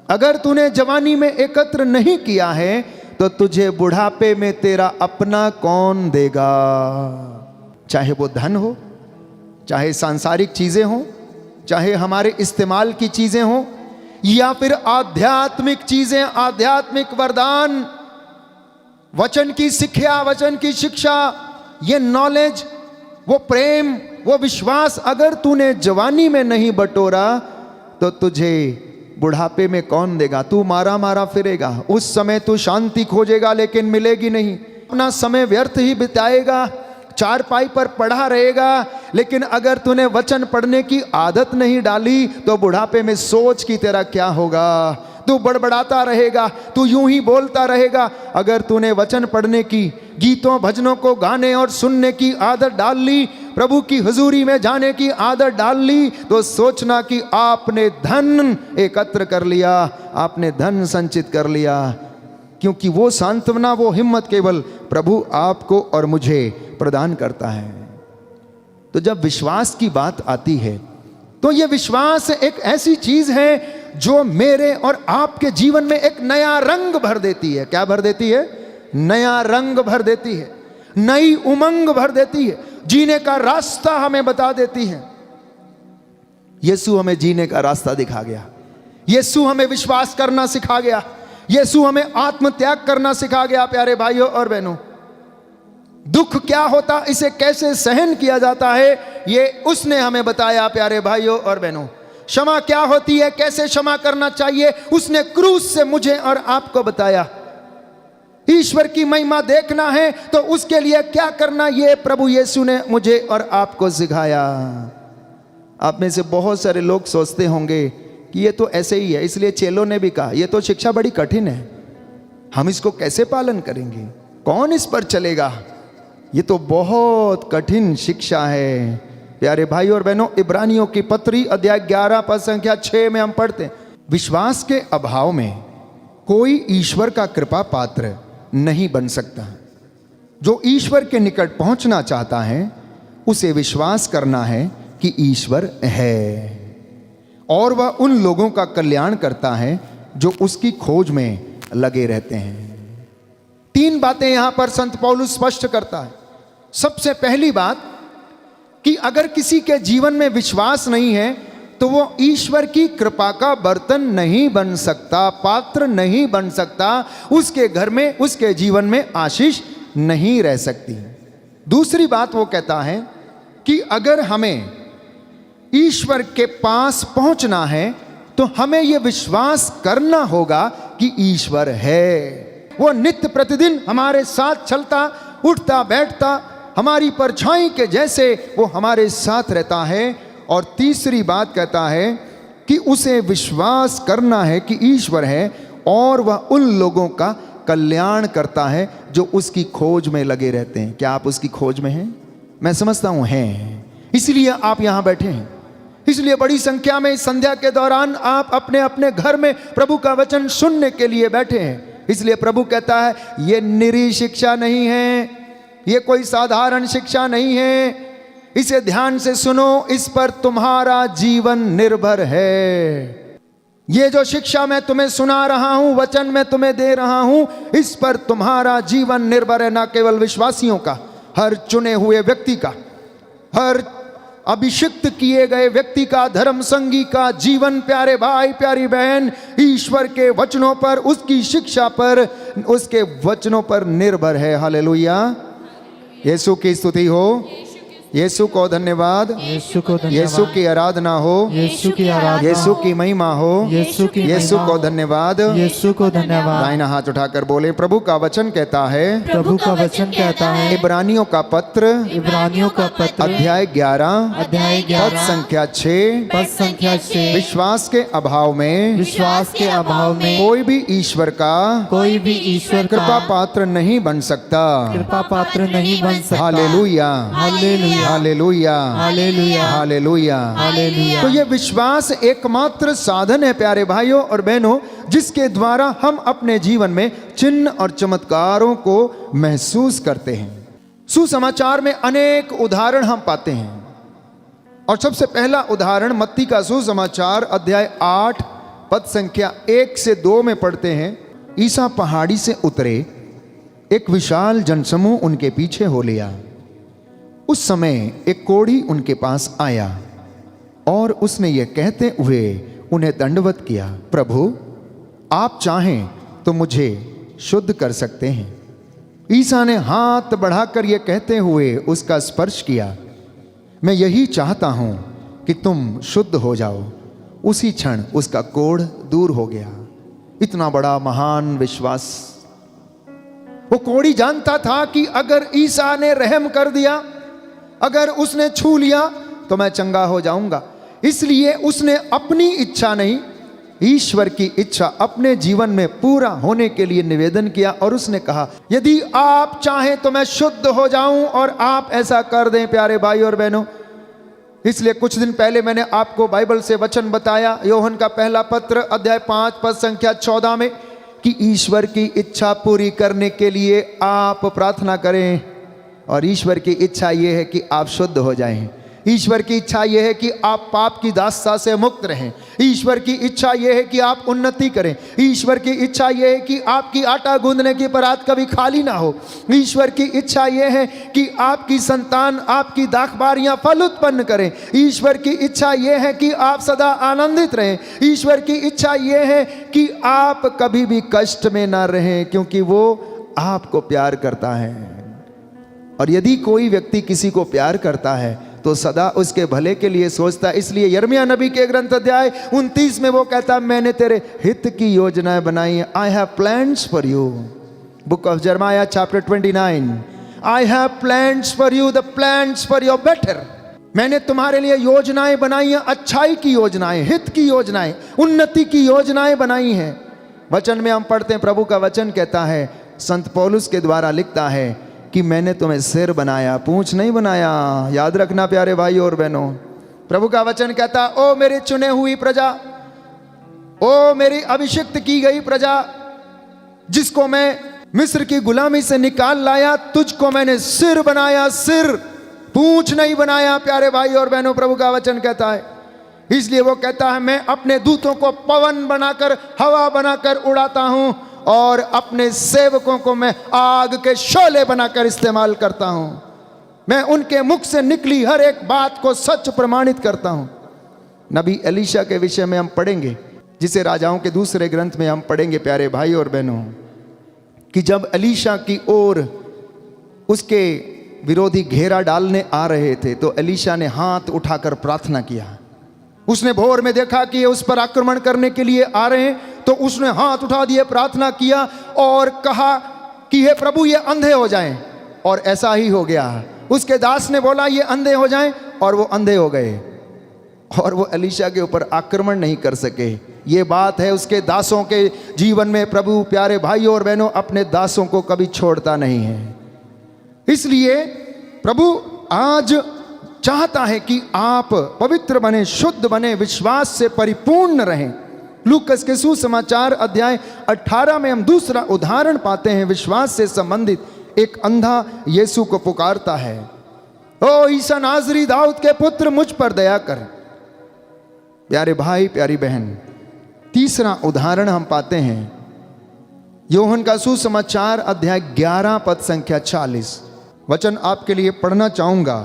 [SPEAKER 3] अगर तूने जवानी में एकत्र नहीं किया है तो तुझे बुढ़ापे में तेरा अपना कौन देगा। चाहे वो धन हो, चाहे सांसारिक चीजें हो, चाहे हमारे इस्तेमाल की चीजें हो, या फिर आध्यात्मिक चीजें, आध्यात्मिक वरदान, वचन की शिक्षा, वचन की शिक्षा, ये नॉलेज, वो प्रेम, वो विश्वास, अगर तूने जवानी में नहीं बटोरा तो तुझे बुढ़ापे में कौन देगा। तू मारा मारा फिरेगा, उस समय तू शांति खोजेगा लेकिन मिलेगी नहीं, अपना समय व्यर्थ ही बिताएगा, चारपाई पर पढ़ा रहेगा, लेकिन अगर तूने वचन पढ़ने की आदत नहीं डाली तो बुढ़ापे में सोच की तेरा क्या होगा। तू बड़बड़ाता रहेगा, तू यूं ही बोलता रहेगा। अगर तूने वचन पढ़ने की, गीतों भजनों को गाने और सुनने की आदत डाल ली, प्रभु की हुजूरी में जाने की आदत डाल ली, तो सोचना कि आपने धन एकत्र कर लिया, आपने धन संचित कर लिया, क्योंकि वो सांत्वना, वो हिम्मत केवल प्रभु आपको और मुझे प्रदान करता है। तो जब विश्वास की बात आती है तो ये विश्वास एक ऐसी चीज है जो मेरे और आपके जीवन में एक नया रंग भर देती है। क्या भर देती है? नया रंग भर देती है, नई उमंग भर देती है, जीने का रास्ता हमें बता देती है। यीशु हमें जीने का रास्ता दिखा गया, यीशु हमें विश्वास करना सिखा गया, यीशु हमें आत्मत्याग करना सिखा गया। प्यारे भाइयों और बहनों, दुख क्या होता, इसे कैसे सहन किया जाता है, ये उसने हमें बताया। प्यारे भाइयों और बहनों, क्षमा क्या होती है, कैसे क्षमा करना चाहिए, उसने क्रूस से मुझे और आपको बताया। ईश्वर की महिमा देखना है तो उसके लिए क्या करना, ये प्रभु यीशु ने मुझे और आपको सिखाया। आप में से बहुत सारे लोग सोचते होंगे कि ये तो ऐसे ही है, इसलिए चेलों ने भी कहा ये तो शिक्षा बड़ी कठिन है, हम इसको कैसे पालन करेंगे, कौन इस पर चलेगा। ये तो बहुत कठिन शिक्षा है। प्यारे भाई और बहनों, इब्रानियों की पत्री अध्याय 11 पद संख्या 6 में हम पढ़ते हैं, विश्वास के अभाव में कोई ईश्वर का कृपा पात्र नहीं बन सकता। जो ईश्वर के निकट पहुंचना चाहता है उसे विश्वास करना है कि ईश्वर है, और वह उन लोगों का कल्याण करता है जो उसकी खोज में लगे रहते हैं। 3 बातें यहां पर संत पौलुस स्पष्ट करता है। सबसे पहली बात कि अगर किसी के जीवन में विश्वास नहीं है तो वो ईश्वर की कृपा का बर्तन नहीं बन सकता, पात्र नहीं बन सकता, उसके घर में, उसके जीवन में आशीष नहीं रह सकती। दूसरी बात वो कहता है कि अगर हमें ईश्वर के पास पहुंचना है तो हमें यह विश्वास करना होगा कि ईश्वर है। वो नित्य प्रतिदिन हमारे साथ चलता, उठता, बैठता, हमारी परछाई के जैसे वो हमारे साथ रहता है। और तीसरी बात कहता है कि उसे विश्वास करना है कि ईश्वर है और वह उन लोगों का कल्याण करता है जो उसकी खोज में लगे रहते हैं। क्या आप उसकी खोज में हैं? मैं समझता हूं हैं, इसलिए आप यहां बैठे हैं, इसलिए बड़ी संख्या में इस संध्या के दौरान आप अपने अपने घर में प्रभु का वचन सुनने के लिए बैठे हैं। इसलिए प्रभु कहता है ये निरी शिक्षा नहीं है, ये कोई साधारण शिक्षा नहीं है, इसे ध्यान से सुनो, इस पर तुम्हारा जीवन निर्भर है। ये जो शिक्षा मैं तुम्हें सुना रहा हूं, वचन मैं तुम्हें दे रहा हूं, इस पर तुम्हारा जीवन निर्भर है। ना केवल विश्वासियों का, हर चुने हुए व्यक्ति का, हर अभिषिक्त किए गए व्यक्ति का, धर्म संगी का जीवन, प्यारे भाई प्यारी बहन, ईश्वर के वचनों पर, उसकी शिक्षा पर, उसके वचनों पर निर्भर है। हालेलुया, यीशु की स्तुति हो, यीशु को धन्यवाद,
[SPEAKER 4] यीशु को धन्यवाद,
[SPEAKER 3] यीशु की आराधना हो,
[SPEAKER 4] यीशु की आराधना,
[SPEAKER 3] यीशु की महिमा हो,
[SPEAKER 4] यीशु की
[SPEAKER 3] यीशु
[SPEAKER 4] महिमा
[SPEAKER 3] को
[SPEAKER 4] हो,
[SPEAKER 3] धन्यवाद।
[SPEAKER 4] यीशु को धन्यवाद।
[SPEAKER 3] दाहिना हाथ उठाकर बोले, प्रभु का वचन कहता है,
[SPEAKER 4] प्रभु का वचन कहता है,
[SPEAKER 3] इब्रानियों का पत्र
[SPEAKER 4] इब्रानियों का पत्र
[SPEAKER 3] अध्याय 11
[SPEAKER 4] अध्याय
[SPEAKER 3] पद
[SPEAKER 4] 11
[SPEAKER 3] संख्या 6,
[SPEAKER 4] पद संख्या 6,
[SPEAKER 3] विश्वास के अभाव में
[SPEAKER 4] विश्वास के अभाव में
[SPEAKER 3] कोई भी ईश्वर का
[SPEAKER 4] कोई भी ईश्वर
[SPEAKER 3] कृपा
[SPEAKER 4] का
[SPEAKER 3] पात्र नहीं बन सकता।
[SPEAKER 4] कृपा पात्र नहीं बन सकता।
[SPEAKER 3] Hallelujah,
[SPEAKER 4] hallelujah,
[SPEAKER 3] hallelujah,
[SPEAKER 4] hallelujah,
[SPEAKER 3] hallelujah.
[SPEAKER 4] Hallelujah.
[SPEAKER 3] तो ये विश्वास एकमात्र साधन है प्यारे भाइयों और बहनों, जिसके द्वारा हम अपने जीवन में चिन्ह और चमत्कारों को महसूस करते हैं। सुसमाचार में अनेक उदाहरण हम पाते हैं और सबसे पहला उदाहरण मत्ती का सुसमाचार अध्याय 8 पद संख्या 1 से 2 में पढ़ते हैं। ईसा पहाड़ी से उतरे, एक विशाल जनसमूह उनके पीछे हो लिया। उस समय एक कोढ़ी उनके पास आया और उसने ये कहते हुए उन्हें दंडवत किया, प्रभु आप चाहें तो मुझे शुद्ध कर सकते हैं। ईसा ने हाथ बढ़ाकर यह कहते हुए उसका स्पर्श किया, मैं यही चाहता हूं कि तुम शुद्ध हो जाओ। उसी क्षण उसका कोढ़ दूर हो गया। इतना बड़ा महान विश्वास। वो कोढ़ी जानता था कि अगर ईसा ने रहम कर दिया, अगर उसने छू लिया तो मैं चंगा हो जाऊंगा। इसलिए उसने अपनी इच्छा नहीं, ईश्वर की इच्छा अपने जीवन में पूरा होने के लिए निवेदन किया और उसने कहा, यदि आप चाहें तो मैं शुद्ध हो जाऊं और आप ऐसा कर दें प्यारे भाई और बहनों। इसलिए कुछ दिन पहले मैंने आपको बाइबल से वचन बताया, योहन का पहला पत्र अध्याय 5 पद संख्या 14 में, कि ईश्वर की इच्छा पूरी करने के लिए आप प्रार्थना करें। और ईश्वर की इच्छा यह है कि आप शुद्ध हो जाएं। ईश्वर की इच्छा यह है कि आप पाप की दासता से मुक्त रहें। ईश्वर की इच्छा यह है कि आप उन्नति करें। ईश्वर की इच्छा यह है कि आपकी आटा गूंदने की परात कभी खाली ना हो। ईश्वर की इच्छा यह है कि आपकी संतान, आपकी दाखबारियां फल उत्पन्न करें। ईश्वर की इच्छा यह है कि आप सदा आनंदित रहें। ईश्वर की इच्छा यह है कि आप कभी भी कष्ट में ना रहें, क्योंकि वो आपको प्यार करता है। और यदि कोई व्यक्ति किसी को प्यार करता है तो सदा उसके भले के लिए सोचता है। इसलिए यिर्मयाह नबी के ग्रंथ अध्याय 29 में वो कहता है, मैंने तेरे हित की योजनाएं बनाई हैं। I have plans for you. Book of Jeremiah chapter 29, I have plans for you, the plans for your better. मैंने तुम्हारे लिए योजनाएं बनाई हैं, अच्छाई की योजनाएं, हित की योजनाएं, उन्नति की योजनाएं बनाई हैं। वचन में हम पढ़ते हैं, प्रभु का वचन कहता है, संत पौलुस के द्वारा लिखता है कि मैंने तुम्हें सिर बनाया, पूंछ नहीं बनाया। याद रखना प्यारे भाई और बहनों, प्रभु का वचन कहता, ओ मेरी चुने हुई प्रजा, ओ मेरी अभिषिक्त की गई प्रजा, जिसको मैं मिस्र की गुलामी से निकाल लाया, तुझको मैंने सिर बनाया, सिर, पूंछ नहीं बनाया प्यारे भाई और बहनों, प्रभु का वचन कहता है। इसलिए वो कहता है, मैं अपने दूतों को पवन बनाकर, हवा बनाकर उड़ाता हूं और अपने सेवकों को मैं आग के शोले बनाकर इस्तेमाल करता हूं। मैं उनके मुख से निकली हर एक बात को सच प्रमाणित करता हूं। नबी एलीशा के विषय में हम पढ़ेंगे, जिसे राजाओं के दूसरे ग्रंथ में हम पढ़ेंगे प्यारे भाई और बहनों, कि जब एलीशा की ओर उसके विरोधी घेरा डालने आ रहे थे तो एलीशा ने हाथ उठाकर प्रार्थना किया। उसने भोर में देखा कि ये उस पर आक्रमण करने के लिए आ रहे हैं, तो उसने हाथ उठा दिए, प्रार्थना किया और कहा कि हे प्रभु ये अंधे हो जाएं। और ऐसा ही हो गया। उसके दास ने बोला ये अंधे हो जाएं, और वो अंधे हो गए और वो एलीशा के ऊपर आक्रमण नहीं कर सके। ये बात है उसके दासों के जीवन में। प्रभु प्यारे भाई और बहनों अपने दासों को कभी छोड़ता नहीं है। इसलिए प्रभु आज चाहता है कि आप पवित्र बने, शुद्ध बने, विश्वास से परिपूर्ण रहें। लूकस के सुसमाचार अध्याय 18 में हम दूसरा उदाहरण पाते हैं विश्वास से संबंधित। एक अंधा यीशु को पुकारता है, ओ ईसा नाजरी, दाऊद के पुत्र, मुझ पर दया कर। प्यारे भाई प्यारी बहन, तीसरा उदाहरण हम पाते हैं योहन का सुसमाचार अध्याय 11 पद संख्या 40। वचन आपके लिए पढ़ना चाहूंगा।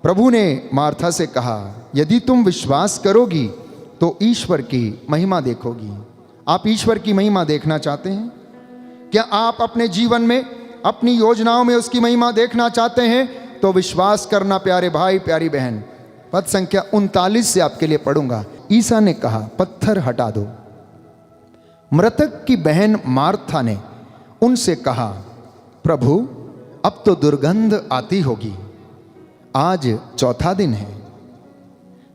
[SPEAKER 3] प्रभु ने मार्था से कहा, यदि तुम विश्वास करोगी तो ईश्वर की महिमा देखोगी। आप ईश्वर की महिमा देखना चाहते हैं क्या? आप अपने जीवन में, अपनी योजनाओं में उसकी महिमा देखना चाहते हैं? तो विश्वास करना प्यारे भाई प्यारी बहन। पद संख्या 39 से आपके लिए पढ़ूंगा। ईसा ने कहा, पत्थर हटा दो। मृतक की बहन मार्था ने उनसे कहा, प्रभु अब तो दुर्गंध आती होगी, आज चौथा दिन है।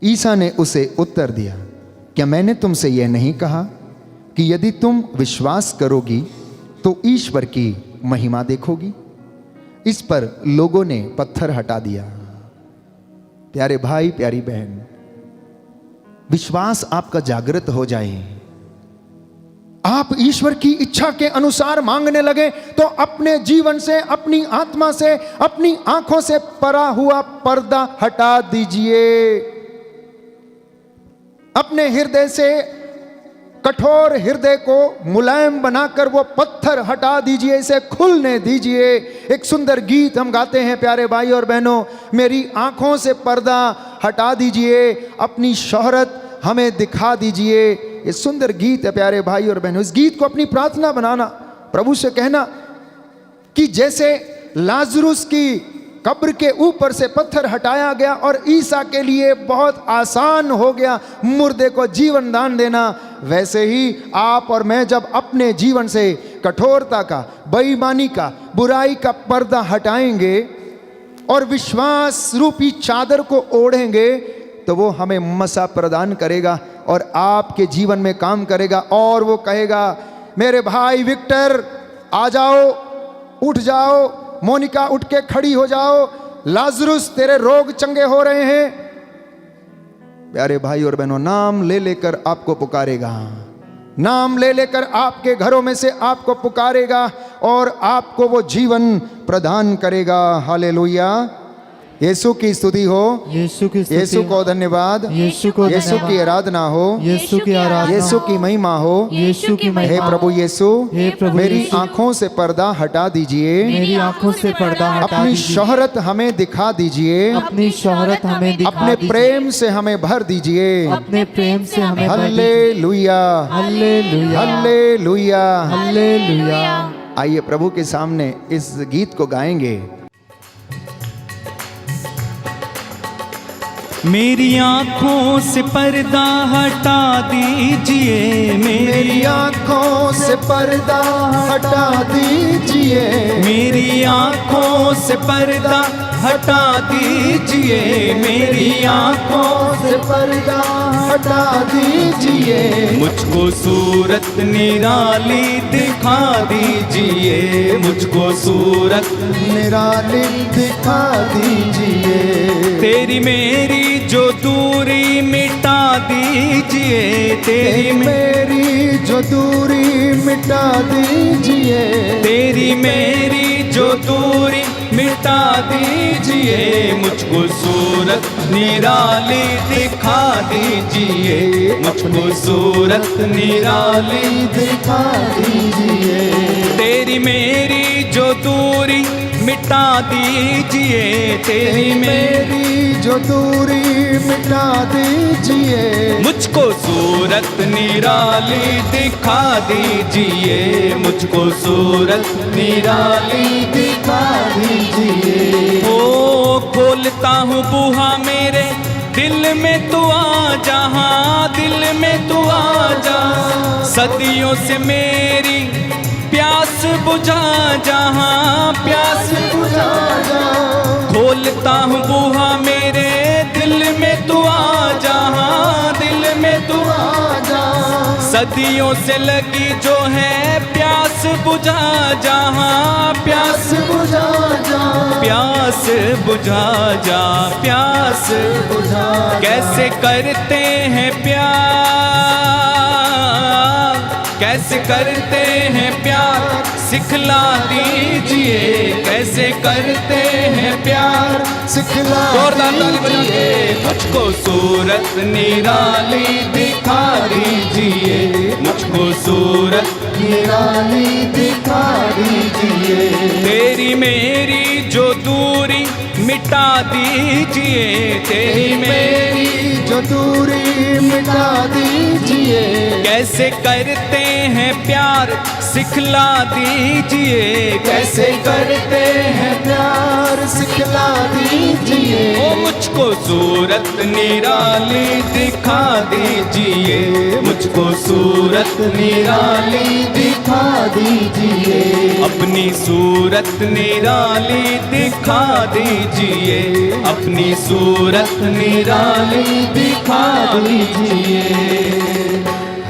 [SPEAKER 3] ईसा ने उसे उत्तर दिया, क्या मैंने तुमसे यह नहीं कहा कि यदि तुम विश्वास करोगी तो ईश्वर की महिमा देखोगी? इस पर लोगों ने पत्थर हटा दिया। प्यारे भाई प्यारी बहन, विश्वास आपका जागृत हो जाए, आप ईश्वर की इच्छा के अनुसार मांगने लगे तो अपने जीवन से, अपनी आत्मा से, अपनी आंखों से परा हुआ पर्दा हटा दीजिए। अपने हृदय से, कठोर हृदय को मुलायम बनाकर वो पत्थर हटा दीजिए, इसे खुलने दीजिए। एक सुंदर गीत हम गाते हैं प्यारे भाई और बहनों, मेरी आंखों से पर्दा हटा दीजिए, अपनी शोहरत हमें दिखा दीजिए। ये सुंदर गीत है प्यारे भाई और बहनों। इस गीत को अपनी प्रार्थना बनाना, प्रभु से कहना कि जैसे लाजरुस की कब्र के ऊपर से पत्थर हटाया गया और ईसा के लिए बहुत आसान हो गया मुर्दे को जीवन दान देना, वैसे ही आप और मैं जब अपने जीवन से कठोरता का, बेईमानी का, बुराई का पर्दा हटाएंगे और विश्वास रूपी चादर को ओढ़ेंगे तो वो हमें मसा प्रदान करेगा और आपके जीवन में काम करेगा। और वो कहेगा, मेरे भाई विक्टर आ जाओ, उठ जाओ, मोनिका उठ के खड़ी हो जाओ, लाजरुस तेरे रोग चंगे हो रहे हैं। प्यारे भाई और बहनों, नाम ले लेकर आपको पुकारेगा, नाम ले लेकर आपके घरों में से आपको पुकारेगा और आपको वो जीवन प्रदान करेगा। हालेलुया, यीशु की स्तुति हो,
[SPEAKER 4] यीशु की स्तुति
[SPEAKER 3] यीशु को धन्यवाद,
[SPEAKER 4] यीशु को
[SPEAKER 3] यीशु
[SPEAKER 4] धन्यवाद,
[SPEAKER 3] की आराधना हो,
[SPEAKER 4] यीशु की आराधना,
[SPEAKER 3] यीशु की महिमा हो।
[SPEAKER 4] यीशु की
[SPEAKER 3] हे
[SPEAKER 4] महिमा।
[SPEAKER 3] प्रभु यीशु,
[SPEAKER 4] हे प्रभु
[SPEAKER 3] मेरी
[SPEAKER 4] यीशु,
[SPEAKER 3] आंखों से पर्दा हटा दीजिए,
[SPEAKER 4] मेरी आंखों से पर्दा हटा
[SPEAKER 3] अपनी
[SPEAKER 4] दीजिए,
[SPEAKER 3] शोहरत हमें दिखा दीजिए,
[SPEAKER 4] अपनी शोहरत हमें दिखा
[SPEAKER 3] अपने
[SPEAKER 4] दीजिए,
[SPEAKER 3] प्रेम से हमें भर दीजिए।
[SPEAKER 4] अपने प्रेम से हमें भर दीजिए।
[SPEAKER 3] Hallelujah,
[SPEAKER 4] hallelujah,
[SPEAKER 3] hallelujah.
[SPEAKER 4] हालेलुया।
[SPEAKER 3] आइए प्रभु के सामने इस गीत को गाएंगे।
[SPEAKER 2] मेरी आंखों से पर्दा हटा दीजिए,
[SPEAKER 3] मेरी आंखों से पर्दा हटा दीजिए,
[SPEAKER 2] मेरी आंखों से पर्दा हटा दीजिए, मेरी आंखों
[SPEAKER 3] से पर्दा हटा दीजिए,
[SPEAKER 2] मुझको सूरत निराली दिखा दीजिए, मुझको सूरत
[SPEAKER 3] निराली दिखा दीजिए।
[SPEAKER 2] तेरी मेरी जो दूरी मिटा दीजिए, तेरी
[SPEAKER 3] मेरी जो दूरी मिटा दीजिए,
[SPEAKER 2] तेरी मेरी जो दूरी मिटा दीजिए, मुझको सूरत निराली दिखा दीजिए, मुझको सूरत निराली
[SPEAKER 3] दिखा दीजिए।
[SPEAKER 2] तेरी मेरी जो दूरी मिटा दीजिए, तेरी मेरी
[SPEAKER 3] जो दूरी मिटा दीजिए,
[SPEAKER 2] मुझको सूरत निराली दिखा दीजिए, मुझको सूरत निराली
[SPEAKER 3] दिखा दीजिए।
[SPEAKER 2] ओ खोलता हूँ बूहा मेरे दिल में तू आ जा, हाँ दिल में तू आ जा, सदियों से मेरी प्यास बुझा जा, हाँ प्यास
[SPEAKER 3] बुझा जा।
[SPEAKER 2] खोलता हूँ बूहा मेरे दिल में तू आ जा, हाँ दिल में तू
[SPEAKER 3] आ जा।
[SPEAKER 2] सदियों से लगी जो है प्यास बुझा जा, हाँ प्यास
[SPEAKER 3] बुझा जा,
[SPEAKER 2] प्यास बुझा जा, प्यास
[SPEAKER 3] बुझा।
[SPEAKER 2] कैसे करते हैं प्यार, कैसे करते हैं प्यार सिखला दीजिए, कैसे करते हैं प्यार
[SPEAKER 3] सिखला
[SPEAKER 2] जोरदार ताली बजा के, मुझको सूरत निराली दिखा दीजिए, मुझको सूरत
[SPEAKER 3] निराली दिखा दीजिए।
[SPEAKER 2] तेरी मेरी जो दूरी मिटा दीजिए, तेरी मेरी
[SPEAKER 3] जो दूरी मिटा दीजिए,
[SPEAKER 2] कैसे करते हैं प्यार सिखला दीजिए,
[SPEAKER 3] कैसे करते हैं प्यार सिखला दीजिए।
[SPEAKER 2] ओ मुझको सूरत निराली दिखा दीजिए, मुझको सूरत निराली
[SPEAKER 3] दिखा दीजिए,
[SPEAKER 2] अपनी सूरत निराली दिखा दीजिए, अपनी सूरत निराली दिखा दीजिए।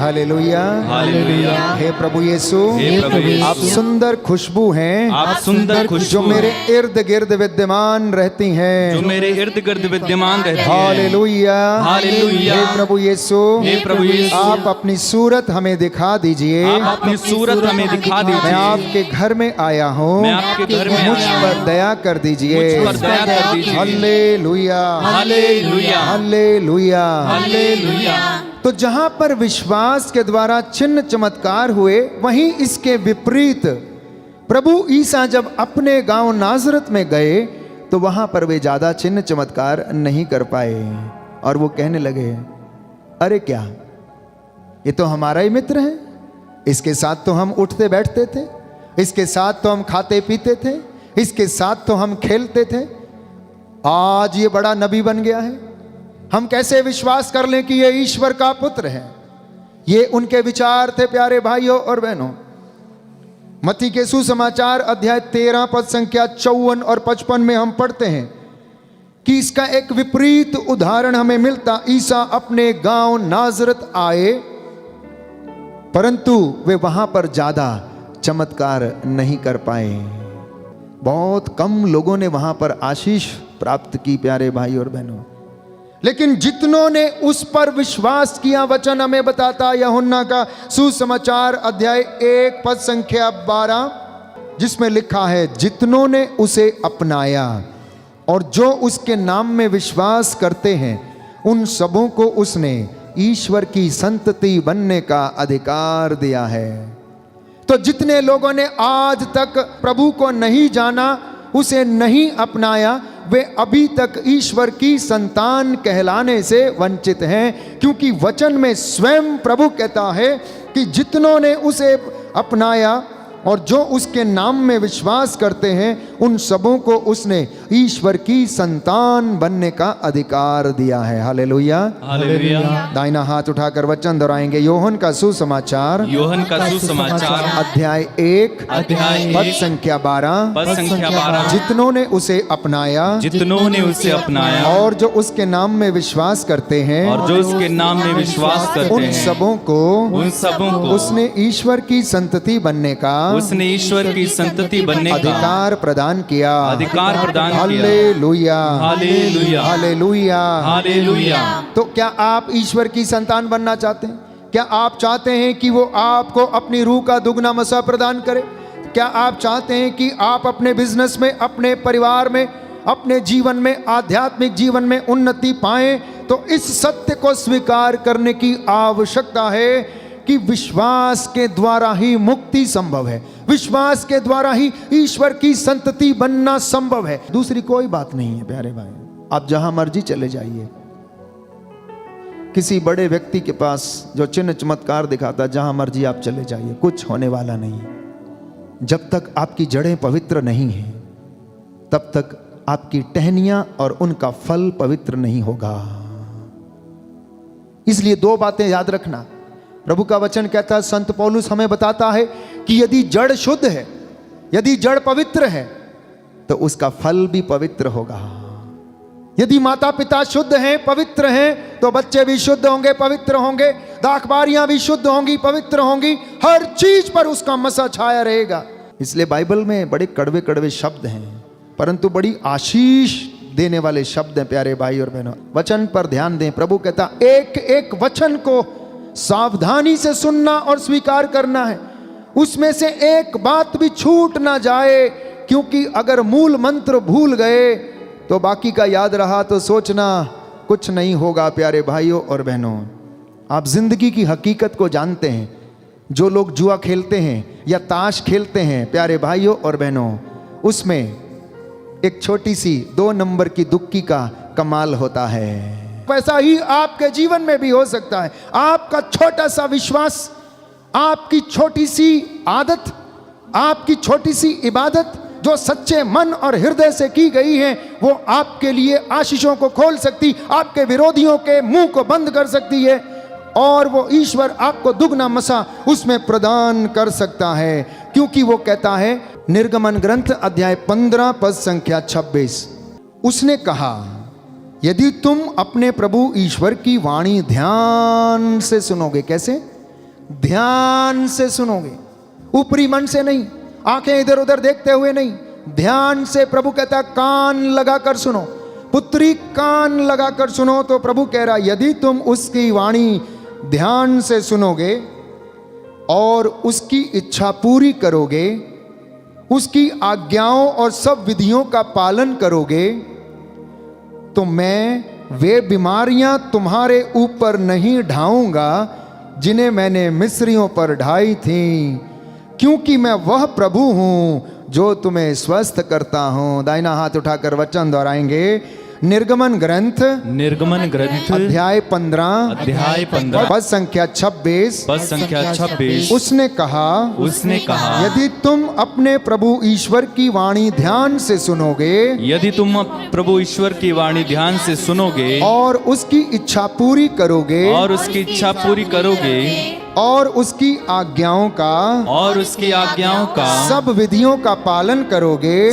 [SPEAKER 3] हालेलुया।
[SPEAKER 1] हालेलुया।
[SPEAKER 3] हे प्रभु यीशु,
[SPEAKER 1] हे प्रभु यीशु,
[SPEAKER 3] आप सुंदर खुशबू हैं,
[SPEAKER 1] आप सुंदर खुशबू
[SPEAKER 3] जो मेरे
[SPEAKER 1] हैं,
[SPEAKER 3] इर्द गिर्द विद्यमान रहती
[SPEAKER 1] जो
[SPEAKER 3] हैं।
[SPEAKER 1] मेरे इर्द गिर्द विद्यमान रहती है।
[SPEAKER 3] हालेलुया।
[SPEAKER 1] हालेलुया।
[SPEAKER 3] हे प्रभु यीशु,
[SPEAKER 1] हे प्रभु यीशु,
[SPEAKER 3] आप अपनी सूरत हमें दिखा दीजिए।
[SPEAKER 1] आप अपनी सूरत हमें दिखा
[SPEAKER 3] मैं
[SPEAKER 1] दीजिए।
[SPEAKER 3] आपके घर में आया हूँ,
[SPEAKER 1] मैं आपके घर में
[SPEAKER 3] मुझ
[SPEAKER 1] आया
[SPEAKER 3] पर
[SPEAKER 1] हूँ,
[SPEAKER 3] दया कर दीजिए।
[SPEAKER 1] मुझ पर दया कर दीजिए।
[SPEAKER 3] हालेलुया।
[SPEAKER 1] हालेलुया।
[SPEAKER 3] हालेलुया।
[SPEAKER 1] हालेलुया।
[SPEAKER 3] तो जहां पर विश्वास के द्वारा चिन्ह चमत्कार हुए, वहीं इसके विपरीत प्रभु ईसा जब अपने गांव नाजरत में गए तो वहां पर वे ज्यादा चिन्ह चमत्कार नहीं कर पाए और वो कहने लगे, अरे क्या ये तो हमारा ही मित्र है, इसके साथ तो हम उठते बैठते थे, इसके साथ तो हम खाते पीते थे, इसके साथ तो हम खेलते थे, आज ये बड़ा नबी बन गया है, हम कैसे विश्वास कर लें कि ये ईश्वर का पुत्र है। ये उनके विचार थे प्यारे भाइयों और बहनों। मत्ती के सुसमाचार अध्याय 13 पद संख्या 54 और 55 में हम पढ़ते हैं कि इसका एक विपरीत उदाहरण हमें मिलता। ईसा अपने गांव नाजरत आए, परंतु वे वहां पर ज्यादा चमत्कार नहीं कर पाए। बहुत कम लोगों ने वहां पर आशीष प्राप्त की प्यारे भाई और बहनों। लेकिन जितनों ने उस पर विश्वास किया, वचन हमें बताता यूहन्ना का सुसमाचार अध्याय 1 पद संख्या 12, जिसमें लिखा है, जितनों ने उसे अपनाया और जो उसके नाम में विश्वास करते हैं, उन सबों को उसने ईश्वर की संतति बनने का अधिकार दिया है। तो जितने लोगों ने आज तक प्रभु को नहीं जाना, उसे नहीं अपनाया, वे अभी तक ईश्वर की संतान कहलाने से वंचित हैं, क्योंकि वचन में स्वयं प्रभु कहता है कि जितनों ने उसे अपनाया और जो उसके नाम में विश्वास करते हैं, उन सबों को उसने ईश्वर की संतान बनने का अधिकार दिया है। हालेलुया।
[SPEAKER 1] हालेलुया।
[SPEAKER 3] दाहिना हाथ उठाकर वचन दोहराएंगे। यूहन्ना का सुसमाचार,
[SPEAKER 1] यूहन्ना का सुसमाचार
[SPEAKER 3] अध्याय 1
[SPEAKER 1] अध्याय
[SPEAKER 3] पद
[SPEAKER 1] 1
[SPEAKER 3] संख्या 12,
[SPEAKER 1] पद संख्या 12,
[SPEAKER 3] जितनों ने उसे अपनाया
[SPEAKER 1] जितनों ने उसे अपनाया
[SPEAKER 3] और जो उसके नाम में विश्वास करते हैं,
[SPEAKER 1] और जो उसके नाम में विश्वास करते
[SPEAKER 3] उन
[SPEAKER 1] हैं,
[SPEAKER 3] सबों को
[SPEAKER 1] उन सबों को
[SPEAKER 3] उसने ईश्वर की संतति बनने का
[SPEAKER 1] उसने ईश्वर की संतति बनने का
[SPEAKER 3] अधिकार प्रदान किया।
[SPEAKER 1] अधिकार प्रदान किया।
[SPEAKER 3] हालेलुया।
[SPEAKER 1] हालेलुया।
[SPEAKER 3] हालेलुया।
[SPEAKER 1] हालेलुया।
[SPEAKER 3] तो क्या आप ईश्वर की संतान बनना चाहते हैं? क्या आप चाहते हैं कि वो आपको अपनी रूह का दुगना मसा प्रदान करे? क्या आप चाहते हैं कि आप अपने बिजनेस में, अपने परिवार में, अपने जीवन में, आध्यात्मिक जीवन में उन्नति पाएं? तो इस सत्य को स्वीकार करने की आवश्यकता है कि विश्वास के द्वारा ही मुक्ति संभव है, विश्वास के द्वारा ही ईश्वर की संतति बनना संभव है। दूसरी कोई बात नहीं है प्यारे भाई। आप जहां मर्जी चले जाइए, किसी बड़े व्यक्ति के पास जो चिन्ह चमत्कार दिखाता, जहां मर्जी आप चले जाइए, कुछ होने वाला नहीं। जब तक आपकी जड़ें पवित्र नहीं हैं, तब तक आपकी टहनियां और उनका फल पवित्र नहीं होगा। इसलिए दो बातें याद रखना। प्रभु का वचन कहता है, संत पौलुस हमें बताता है कि यदि जड़ शुद्ध है, यदि जड़ पवित्र है, तो उसका फल भी पवित्र होगा। यदि माता पिता शुद्ध हैं, पवित्र हैं, तो बच्चे भी शुद्ध होंगे, पवित्र होंगे, दाखबारियां भी शुद्ध होंगी, पवित्र होंगी, हर चीज पर उसका मसा छाया रहेगा। इसलिए बाइबल में बड़े कड़वे कड़वे शब्द हैं, परंतु बड़ी आशीष देने वाले शब्द हैं प्यारे भाई और बहनों। वचन पर ध्यान दें। प्रभु कहता, एक एक वचन को सावधानी से सुनना और स्वीकार करना है, उसमें से एक बात भी छूट ना जाए, क्योंकि अगर मूल मंत्र भूल गए तो बाकी का याद रहा तो सोचना कुछ नहीं होगा। प्यारे भाइयों और बहनों, आप जिंदगी की हकीकत को जानते हैं। जो लोग जुआ खेलते हैं या ताश खेलते हैं, प्यारे भाइयों और बहनों, उसमें एक छोटी सी 2 नंबर की दुक्की का कमाल होता है। वैसा ही आपके जीवन में भी हो सकता है। आपका छोटा सा विश्वास, आपकी छोटी सी आदत, आपकी छोटी सी इबादत जो सच्चे मन और हृदय से की गई है, वो आपके लिए आशीषों को खोल सकती, आपके विरोधियों के मुंह को बंद कर सकती है, और वो ईश्वर आपको दुगना मसा उसमें प्रदान कर सकता है। क्योंकि वो कहता है, निर्गमन ग्रंथ अध्याय 15 पद संख्या 26, उसने कहा, यदि तुम अपने प्रभु ईश्वर की वाणी ध्यान से सुनोगे। कैसे? ध्यान से सुनोगे, ऊपरी मन से नहीं, आंखें इधर उधर देखते हुए नहीं, ध्यान से। प्रभु कहता है कान लगाकर सुनो, पुत्री कान लगाकर सुनो। तो प्रभु कह रहा यदि तुम उसकी वाणी ध्यान से सुनोगे और उसकी इच्छा पूरी करोगे, उसकी आज्ञाओं और सब विधियों का पालन करोगे, तो मैं वे बीमारियां तुम्हारे ऊपर नहीं ढाऊंगा जिन्हें मैंने मिस्रियों पर ढाई थीं, क्योंकि मैं वह प्रभु हूं जो तुम्हें स्वस्थ करता हूं। दाहिना हाथ उठाकर वचन दोहराएंगे। निर्गमन ग्रंथ अध्याय 15 पद संख्या 26। उसने कहा यदि तुम अपने प्रभु ईश्वर की वाणी ध्यान से सुनोगे और उसकी इच्छा पूरी करोगे और उसकी आज्ञाओं का सब विधियों का पालन करोगे,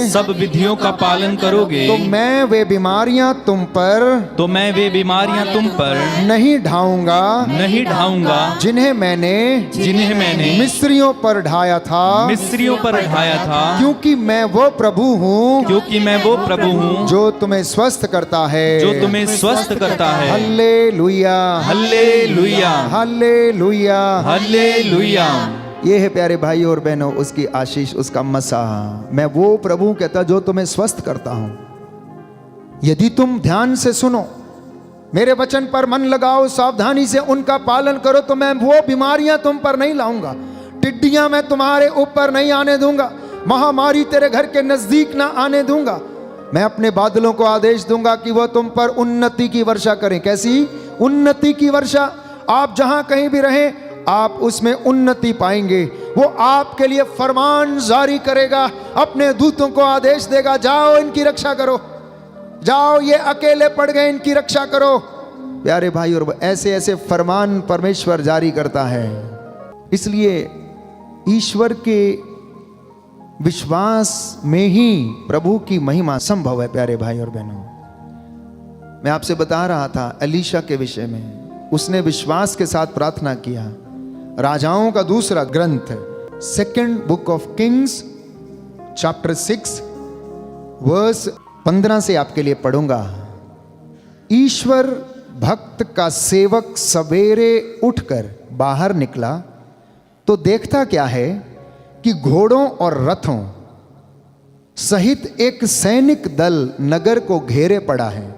[SPEAKER 3] तो मैं वे बीमारियां तुम पर नहीं ढाऊंगा जिन्हें मैंने मिस्रियों पर ढाया था, क्योंकि मैं वो प्रभु हूँ जो तुम्हें स्वस्थ करता है। Hallelujah,
[SPEAKER 1] hallelujah,
[SPEAKER 3] hallelujah,
[SPEAKER 1] hallelujah.
[SPEAKER 3] ये है प्यारे भाई और बहनों उसकी आशीष, उसका मसा। मैं वो प्रभु कहता जो तुम्हें स्वस्थ करता हूं। यदि तुम ध्यान से सुनो, मेरे वचन पर मन लगाओ, सावधानी से उनका पालन करो, तो मैं वो बीमारियां तुम पर नहीं लाऊंगा, टिड्डियां मैं तुम्हारे ऊपर नहीं आने दूंगा, महामारी तेरे घर के नजदीक ना आने दूंगा। मैं अपने बादलों को आदेश दूंगा कि वो तुम पर उन्नति की वर्षा करें। कैसी उन्नति की वर्षा? आप जहां कहीं भी रहें आप उसमें उन्नति पाएंगे। वो आपके लिए फरमान जारी करेगा, अपने दूतों को आदेश देगा, जाओ इनकी रक्षा करो, जाओ ये अकेले पड़ गए इनकी रक्षा करो। प्यारे भाई और ऐसे ऐसे फरमान परमेश्वर जारी करता है। इसलिए ईश्वर के विश्वास में ही प्रभु की महिमा संभव है। प्यारे भाई और बहनों, मैं आपसे बता रहा था एलीशा के विषय में। उसने विश्वास के साथ प्रार्थना किया। राजाओं का दूसरा ग्रंथ 2nd Book of Kings chapter 6 verse 15 से आपके लिए पढ़ूंगा। ईश्वर भक्त का सेवक सवेरे उठकर बाहर निकला तो देखता क्या है कि घोड़ों और रथों सहित एक सैनिक दल नगर को घेरे पड़ा है।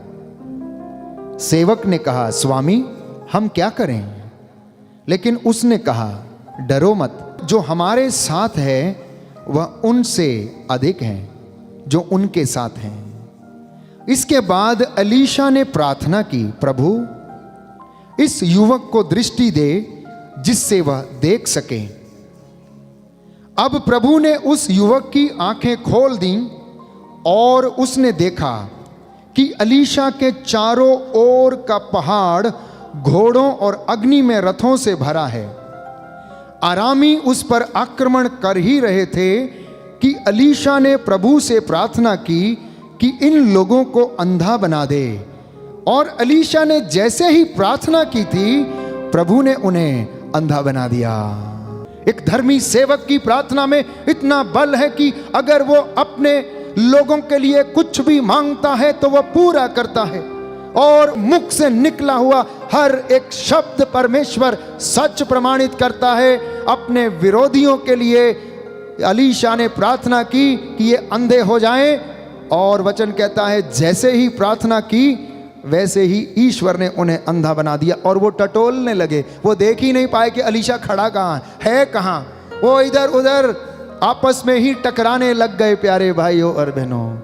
[SPEAKER 3] सेवक ने कहा, स्वामी हम क्या करें? लेकिन उसने कहा, डरो मत, जो हमारे साथ है वह उनसे अधिक है जो उनके साथ हैं। इसके बाद एलीशा ने प्रार्थना की, प्रभु इस युवक को दृष्टि दे जिससे वह देख सके। अब प्रभु ने उस युवक की आंखें खोल दी और उसने देखा कि एलीशा के चारों ओर का पहाड़ घोड़ों और अग्नि में रथों से भरा है। आरामी उस पर आक्रमण कर ही रहे थे कि एलीशा ने प्रभु से प्रार्थना की कि इन लोगों को अंधा बना दे। और एलीशा ने जैसे ही प्रार्थना की थी प्रभु ने उन्हें अंधा बना दिया। एक धर्मी सेवक की प्रार्थना में इतना बल है कि अगर वो अपने लोगों के लिए कुछ भी मांगता है तो वह पूरा करता है, और मुख से निकला हुआ हर एक शब्द परमेश्वर सच प्रमाणित करता है। अपने विरोधियों के लिए एलीशा ने प्रार्थना की कि ये अंधे हो जाएं, और वचन कहता है जैसे ही प्रार्थना की वैसे ही ईश्वर ने उन्हें अंधा बना दिया। और वो टटोलने लगे, वो देख ही नहीं पाए कि एलीशा खड़ा कहाँ है, कहाँ। वो इधर उधर आपस में ही टकराने लग गए। प्यारे भाइयों और बहनों,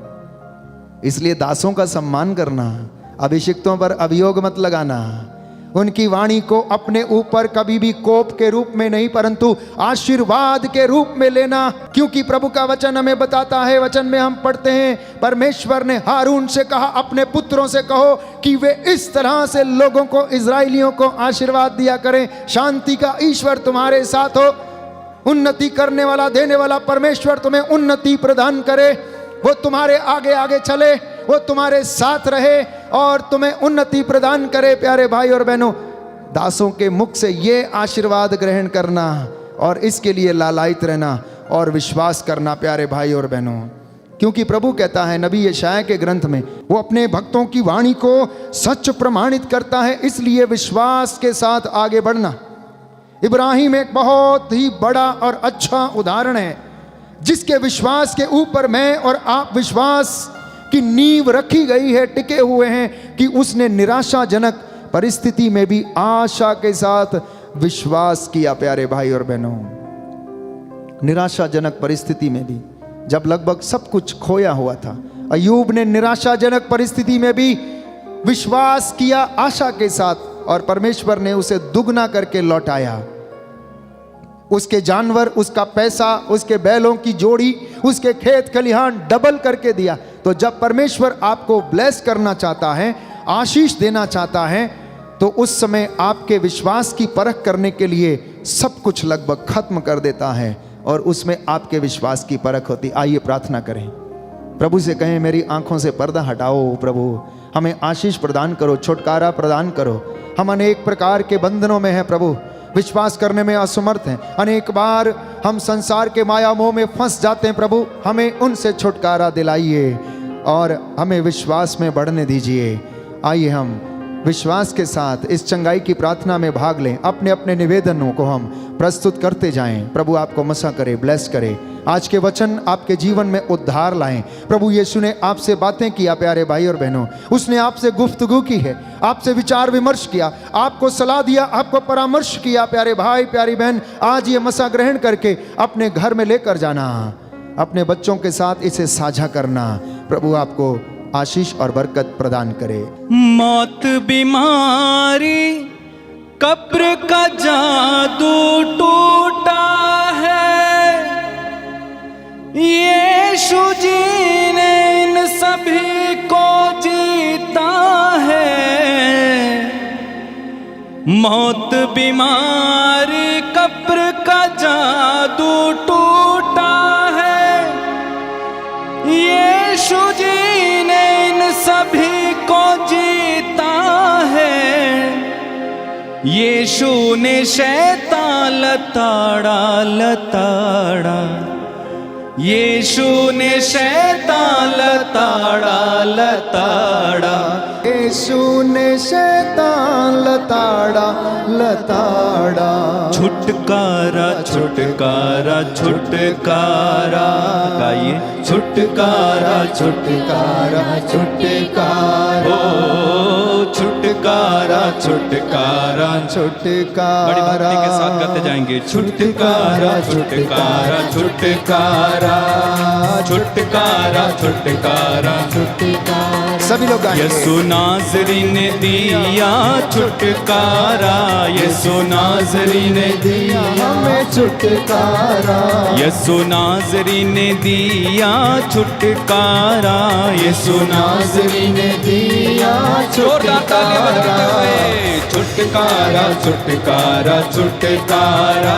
[SPEAKER 3] इसलिए दासों का सम्मान करना, अभिषिक्तों पर अभियोग मत लगाना, उनकी वाणी को अपने ऊपर कभी भी कोप के रूप में नहीं परंतु आशीर्वाद के रूप में लेना। क्योंकि प्रभु का वचन हमें बताता है, वचन में हम पढ़ते हैं, परमेश्वर ने हारून से कहा, अपने पुत्रों से कहो कि वे इस तरह से लोगों को, इजराइलियों को आशीर्वाद दिया करें। शांति का ईश्वर तुम्हारे साथ हो, उन्नति करने वाला, देने वाला परमेश्वर तुम्हें उन्नति प्रदान करे, वो तुम्हारे आगे आगे चले, वो तुम्हारे साथ रहे और तुम्हें उन्नति प्रदान करे। प्यारे भाई और बहनों, दासों के मुख से ये आशीर्वाद ग्रहण करना और इसके लिए लालायित रहना और विश्वास करना प्यारे भाई और बहनों। क्योंकि प्रभु कहता है नबी यशायाह के ग्रंथ में, वो अपने भक्तों की वाणी को सच प्रमाणित करता है, इसलिए विश्वास के साथ आगे बढ़ना। इब्राहिम एक बहुत ही बड़ा और अच्छा उदाहरण है, जिसके विश्वास के ऊपर मैं और आप विश्वास की नींव रखी गई है, टिके हुए हैं कि उसने निराशाजनक परिस्थिति में भी आशा के साथ विश्वास किया। प्यारे भाई और बहनों, निराशाजनक परिस्थिति में भी, जब लगभग सब कुछ खोया हुआ था, अय्यूब ने निराशाजनक परिस्थिति में भी विश्वास किया आशा के साथ, और परमेश्वर ने उसे दुगना करके लौटाया। उसके जानवर, उसका पैसा, उसके बैलों की जोड़ी, उसके खेत खलिहान डबल करके दिया। तो जब परमेश्वर आपको ब्लेस करना चाहता है, आशीष देना चाहता है, तो उस समय आपके विश्वास की परख करने के लिए सब कुछ लगभग खत्म कर देता है और उसमें आपके विश्वास की परख होती। आइए प्रार्थना करें, प्रभु से कहें मेरी आंखों से पर्दा हटाओ, प्रभु हमें आशीष प्रदान करो, छुटकारा प्रदान करो। हम अनेक प्रकार के बंधनों में हैं प्रभु, विश्वास करने में असमर्थ हैं। अनेक बार हम संसार के माया मोह में फंस जाते हैं प्रभु, हमें उनसे छुटकारा दिलाइए और हमें विश्वास में बढ़ने दीजिए। आइए हम विश्वास के साथ इस चंगाई की प्रार्थना में भाग लें। अपने अपने निवेदनों को हम प्रस्तुत करते जाएं। प्रभु आपको मसा करे, ब्लेस करे। आज के वचन आपके जीवन में उद्धार लाएं। प्रभु यीशु ने आपसे बातें किया प्यारे भाई और बहनों, उसने आपसे गुफ्तगू की है, आपसे विचार विमर्श किया, आपको सलाह दिया, आपको परामर्श किया। प्यारे भाई प्यारी बहन, आज ये मसा ग्रहण करके अपने घर में लेकर जाना, अपने बच्चों के साथ इसे साझा करना। प्रभु आपको आशीष और बरकत प्रदान करे।
[SPEAKER 2] मौत, बीमारी, कब्र का जादू टूटा है, यीशु जी ने इन सभी को जीता है। मौत, बीमारी, कब्र का जादू टूटा है, यीशु जी सभी को जीता है। यीशु ने शैतान लताड़ा लताड़ा, यीशु ने शैतान लताड़ा लताड़ा,
[SPEAKER 3] यीशु ने शैतान लताड़ा लताड़ा।
[SPEAKER 2] छुटकारा छुटकारा छुटकारा, गाइए छुटकारा छुटकारा छुटकारा, ओ छुटकारा छुटकारा छुटकारा। बड़ी भक्ति के साथ गाते जाएंगे। छुटकारा छुटकारा छुटकारा छुटकारा छुटकारा छुटकारा।
[SPEAKER 3] सभी लोग गाएंगे।
[SPEAKER 2] यीशु नाज़री ने दिया छुटकारा, यीशु नाज़री ने दिया
[SPEAKER 3] हमें छुटकारा,
[SPEAKER 2] यीशु नाज़री ने दिया छुटकारा, यीशु नाज़री ने दिया छुटकारा। छुटकारा छुटकारा छुटकारा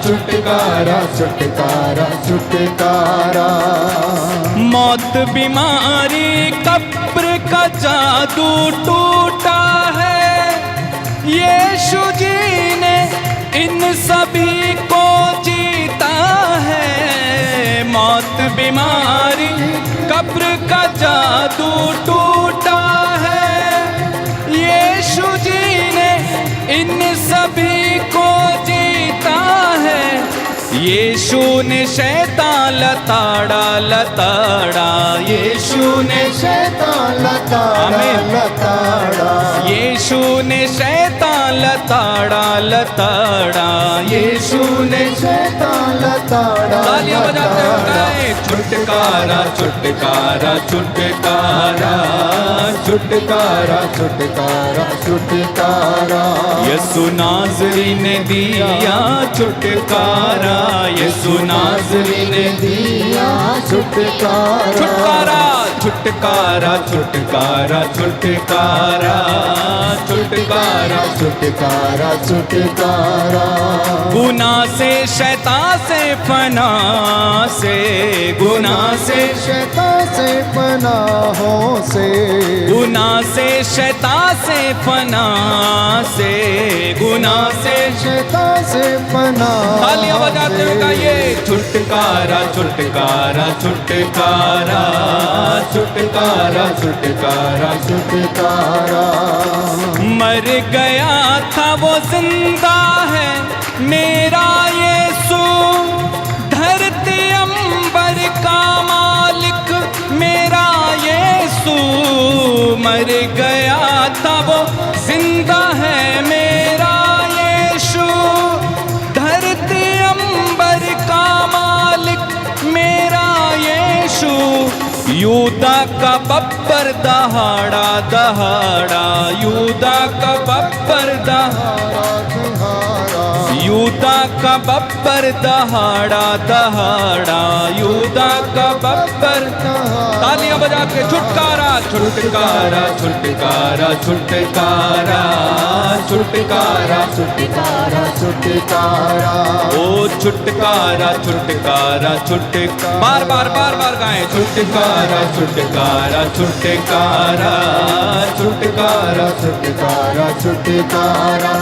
[SPEAKER 2] छुटकारा छुटकारा छुटकारा। मौत, बीमारी, कब्र का जादू टूटा है, यीशु जी ने इन सभी को जीता है। मौत, बीमारी, कब्र का जादू टूटा है, यीशु जी ने इन सभी को जीता है। यीशु ने शैतान लताड़ा लताड़ा, यीशु ने शैतान लताड़ा लताड़ा, यीशु ने शैतान लताड़ा लताड़ा, यीशु ने शैतान लताड़ा। तालियां बजाते हुए छुटकारा छुटकारा छुटकारा छुटकारा छुटकारा छुटकारा। यीशु नाज़री ने दिया छुटकारा, यीशु नाज़री ने दिया छुटकारा। छुटकारा छुटकारा छुटकारा छुटकारा छुटकारा छुटकारा छुटकारा। गुनाह से, शैतान से, फना से, गुनाह से,
[SPEAKER 3] शैतान से पनाहों से,
[SPEAKER 2] गुनाह से शैतान से फना से, गुनाह से।
[SPEAKER 3] शैतान से पनाह
[SPEAKER 2] तालियां बजाते हुए गाइए, छुटकारा छुटकारा छुटकारा छुटकारा छुटकारा
[SPEAKER 3] छुटकारा।
[SPEAKER 2] मर गया था वो जिंदा है मेरा यीशु, धरती अंबर का मालिक मेरा यीशु। मर गया था वो जिंदा है मेरा यीशु, धरती अंबर का मालिक मेरा यीशु। यूदा का बब्बर दहाड़ा दहाड़ा, यूदा का बब्बर दहाड़ा, यूदा का बब्बर दहाड़ा दहाड़ा, यूदा का बब्बर। तालियां बजा के छुटकारा छुटकारा छुटकारा छुटकारा छुटकारा छुटकारा
[SPEAKER 3] छुटकारा।
[SPEAKER 2] ओ छुटकारा छुटकारा छुटकारा, बार बार बार बार गाएं, छुटकारा छुटकारा छुटकारा छुटकारा
[SPEAKER 3] छुटकारा छुटकारा।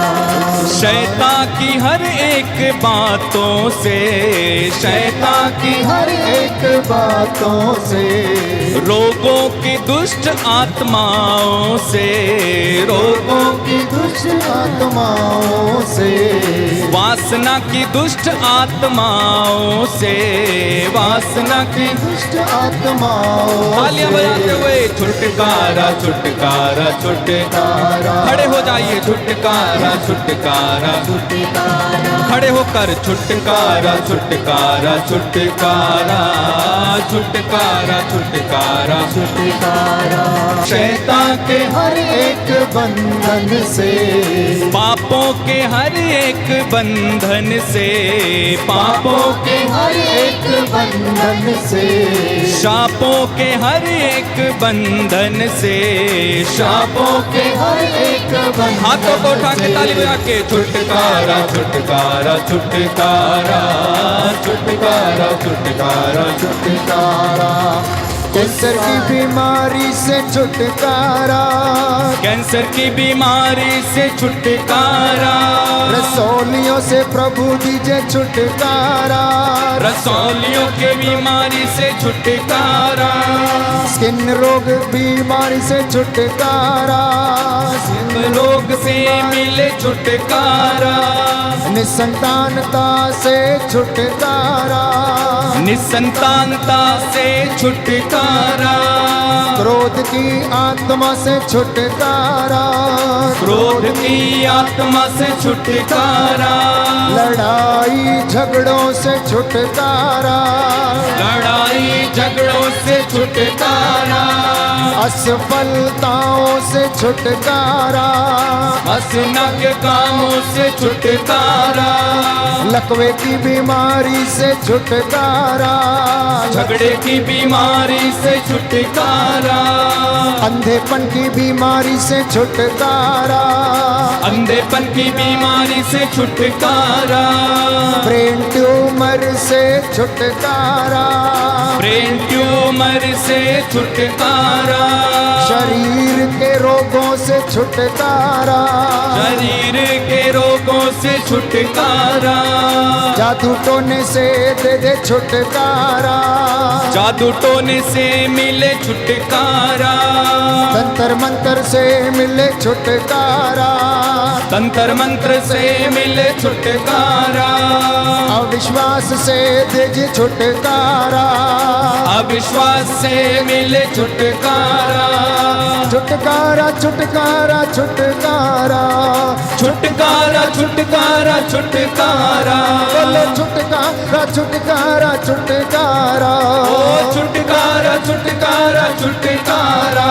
[SPEAKER 2] शैतान की हर एक बातों से, शैतान की
[SPEAKER 3] हर एक बातों से,
[SPEAKER 2] रोगों की दुष्ट आत्माओं से, रोगों
[SPEAKER 3] की दुष्ट आत्माओं से,
[SPEAKER 2] वासना की दुष्ट आत्माओं से, वासना की
[SPEAKER 3] दुष्ट आत्माओं
[SPEAKER 2] तालियां बजाते हुए छुटकारा छुटकारा छुटकारा। खड़े हो जाइए, छुटकारा छुटकारा
[SPEAKER 3] छुटकारा।
[SPEAKER 2] खड़े होकर छुटकारा छुटकारा छुटकारा छुटकारा छुटकारा
[SPEAKER 3] छुटकारा।
[SPEAKER 2] शैतान के
[SPEAKER 3] हर एक बंधन से,
[SPEAKER 2] पापों के हर एक बंधन से, पापों के
[SPEAKER 3] हर एक बंधन से,
[SPEAKER 2] शापों के हर एक बंधन से, शापों के
[SPEAKER 3] हर एक बंधन।
[SPEAKER 2] हाथों को उठा के ताली बजा के छुटकारा छुटकारा छुटकारा छुटकारा छुटकारा
[SPEAKER 3] छुटकारा। कैंसर की बीमारी से छुटकारा,
[SPEAKER 2] कैंसर की बीमारी से छुटकारा,
[SPEAKER 3] रसौलियों से प्रभु दीजिए छुटकारा,
[SPEAKER 2] रसौलियों के बीमारी से छुटकारा,
[SPEAKER 3] स्किन रोग बीमारी से छुटकारा,
[SPEAKER 2] रोग से मिले छुटकारा,
[SPEAKER 3] निसंतानता से छुटकारा,
[SPEAKER 2] निसंतानता से छुटकारा,
[SPEAKER 3] क्रोध की आत्मा से छुटकारा,
[SPEAKER 2] क्रोध की आत्मा से छुटकारा,
[SPEAKER 3] लड़ाई झगड़ों से छुटकारा,
[SPEAKER 2] लड़ाई झगड़ों से छुटकारा,
[SPEAKER 3] असफलताओं से छुटकारा,
[SPEAKER 2] हंसना के कामों से छुटकारा,
[SPEAKER 3] लकवे की बीमारी से छुटकारा,
[SPEAKER 2] झगड़े की बीमारी से छुटकारा,
[SPEAKER 3] अंधेपन की बीमारी से छुटकारा,
[SPEAKER 2] अंधेपन की बीमारी से छुटकारा,
[SPEAKER 3] ब्रेन ट्यूमर से छुटकारा,
[SPEAKER 2] ब्रेन ट्यूमर से छुटकारा,
[SPEAKER 3] शरीर के रोगों से छुटकारा,
[SPEAKER 2] शरीर के रोगों से छुटकारा,
[SPEAKER 3] जादू टोने से दे दे छुटकारा,
[SPEAKER 2] जादू टोने से मिले छुटकारा,
[SPEAKER 3] तंत्र मंत्र से मिले छुटकारा,
[SPEAKER 2] तंत्र मंत्र से मिले छुटकारा,
[SPEAKER 3] अविश्वास से दीजिए छुटकारा,
[SPEAKER 2] अविश्वास से मिले छुटकारा,
[SPEAKER 3] छुटकारा छुटकारा छुटकारा,
[SPEAKER 2] छुटकारा छुटकारा छुटकारा,
[SPEAKER 3] बोलो छुटकारा छुटकारा छुटकारा,
[SPEAKER 2] ओ छुटकारा छुटकारा छुटकारा,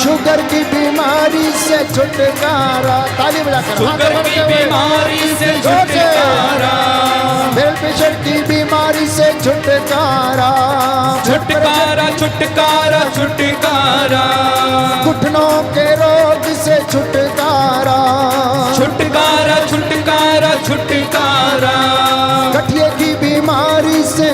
[SPEAKER 3] शुगर की बीमारी से छुटकारा, ताली बजाकर
[SPEAKER 2] शुगर की बीमारी से छुटकारा,
[SPEAKER 3] ब्लड प्रेशर की बीमारी से छुटकारा,
[SPEAKER 2] छुटकारा छुटकारा छुटकारा,
[SPEAKER 3] घुटनों के रोग से छुटकारा,
[SPEAKER 2] छुटकारा छुटकारा छुटकारा,
[SPEAKER 3] गठिए की बीमारी से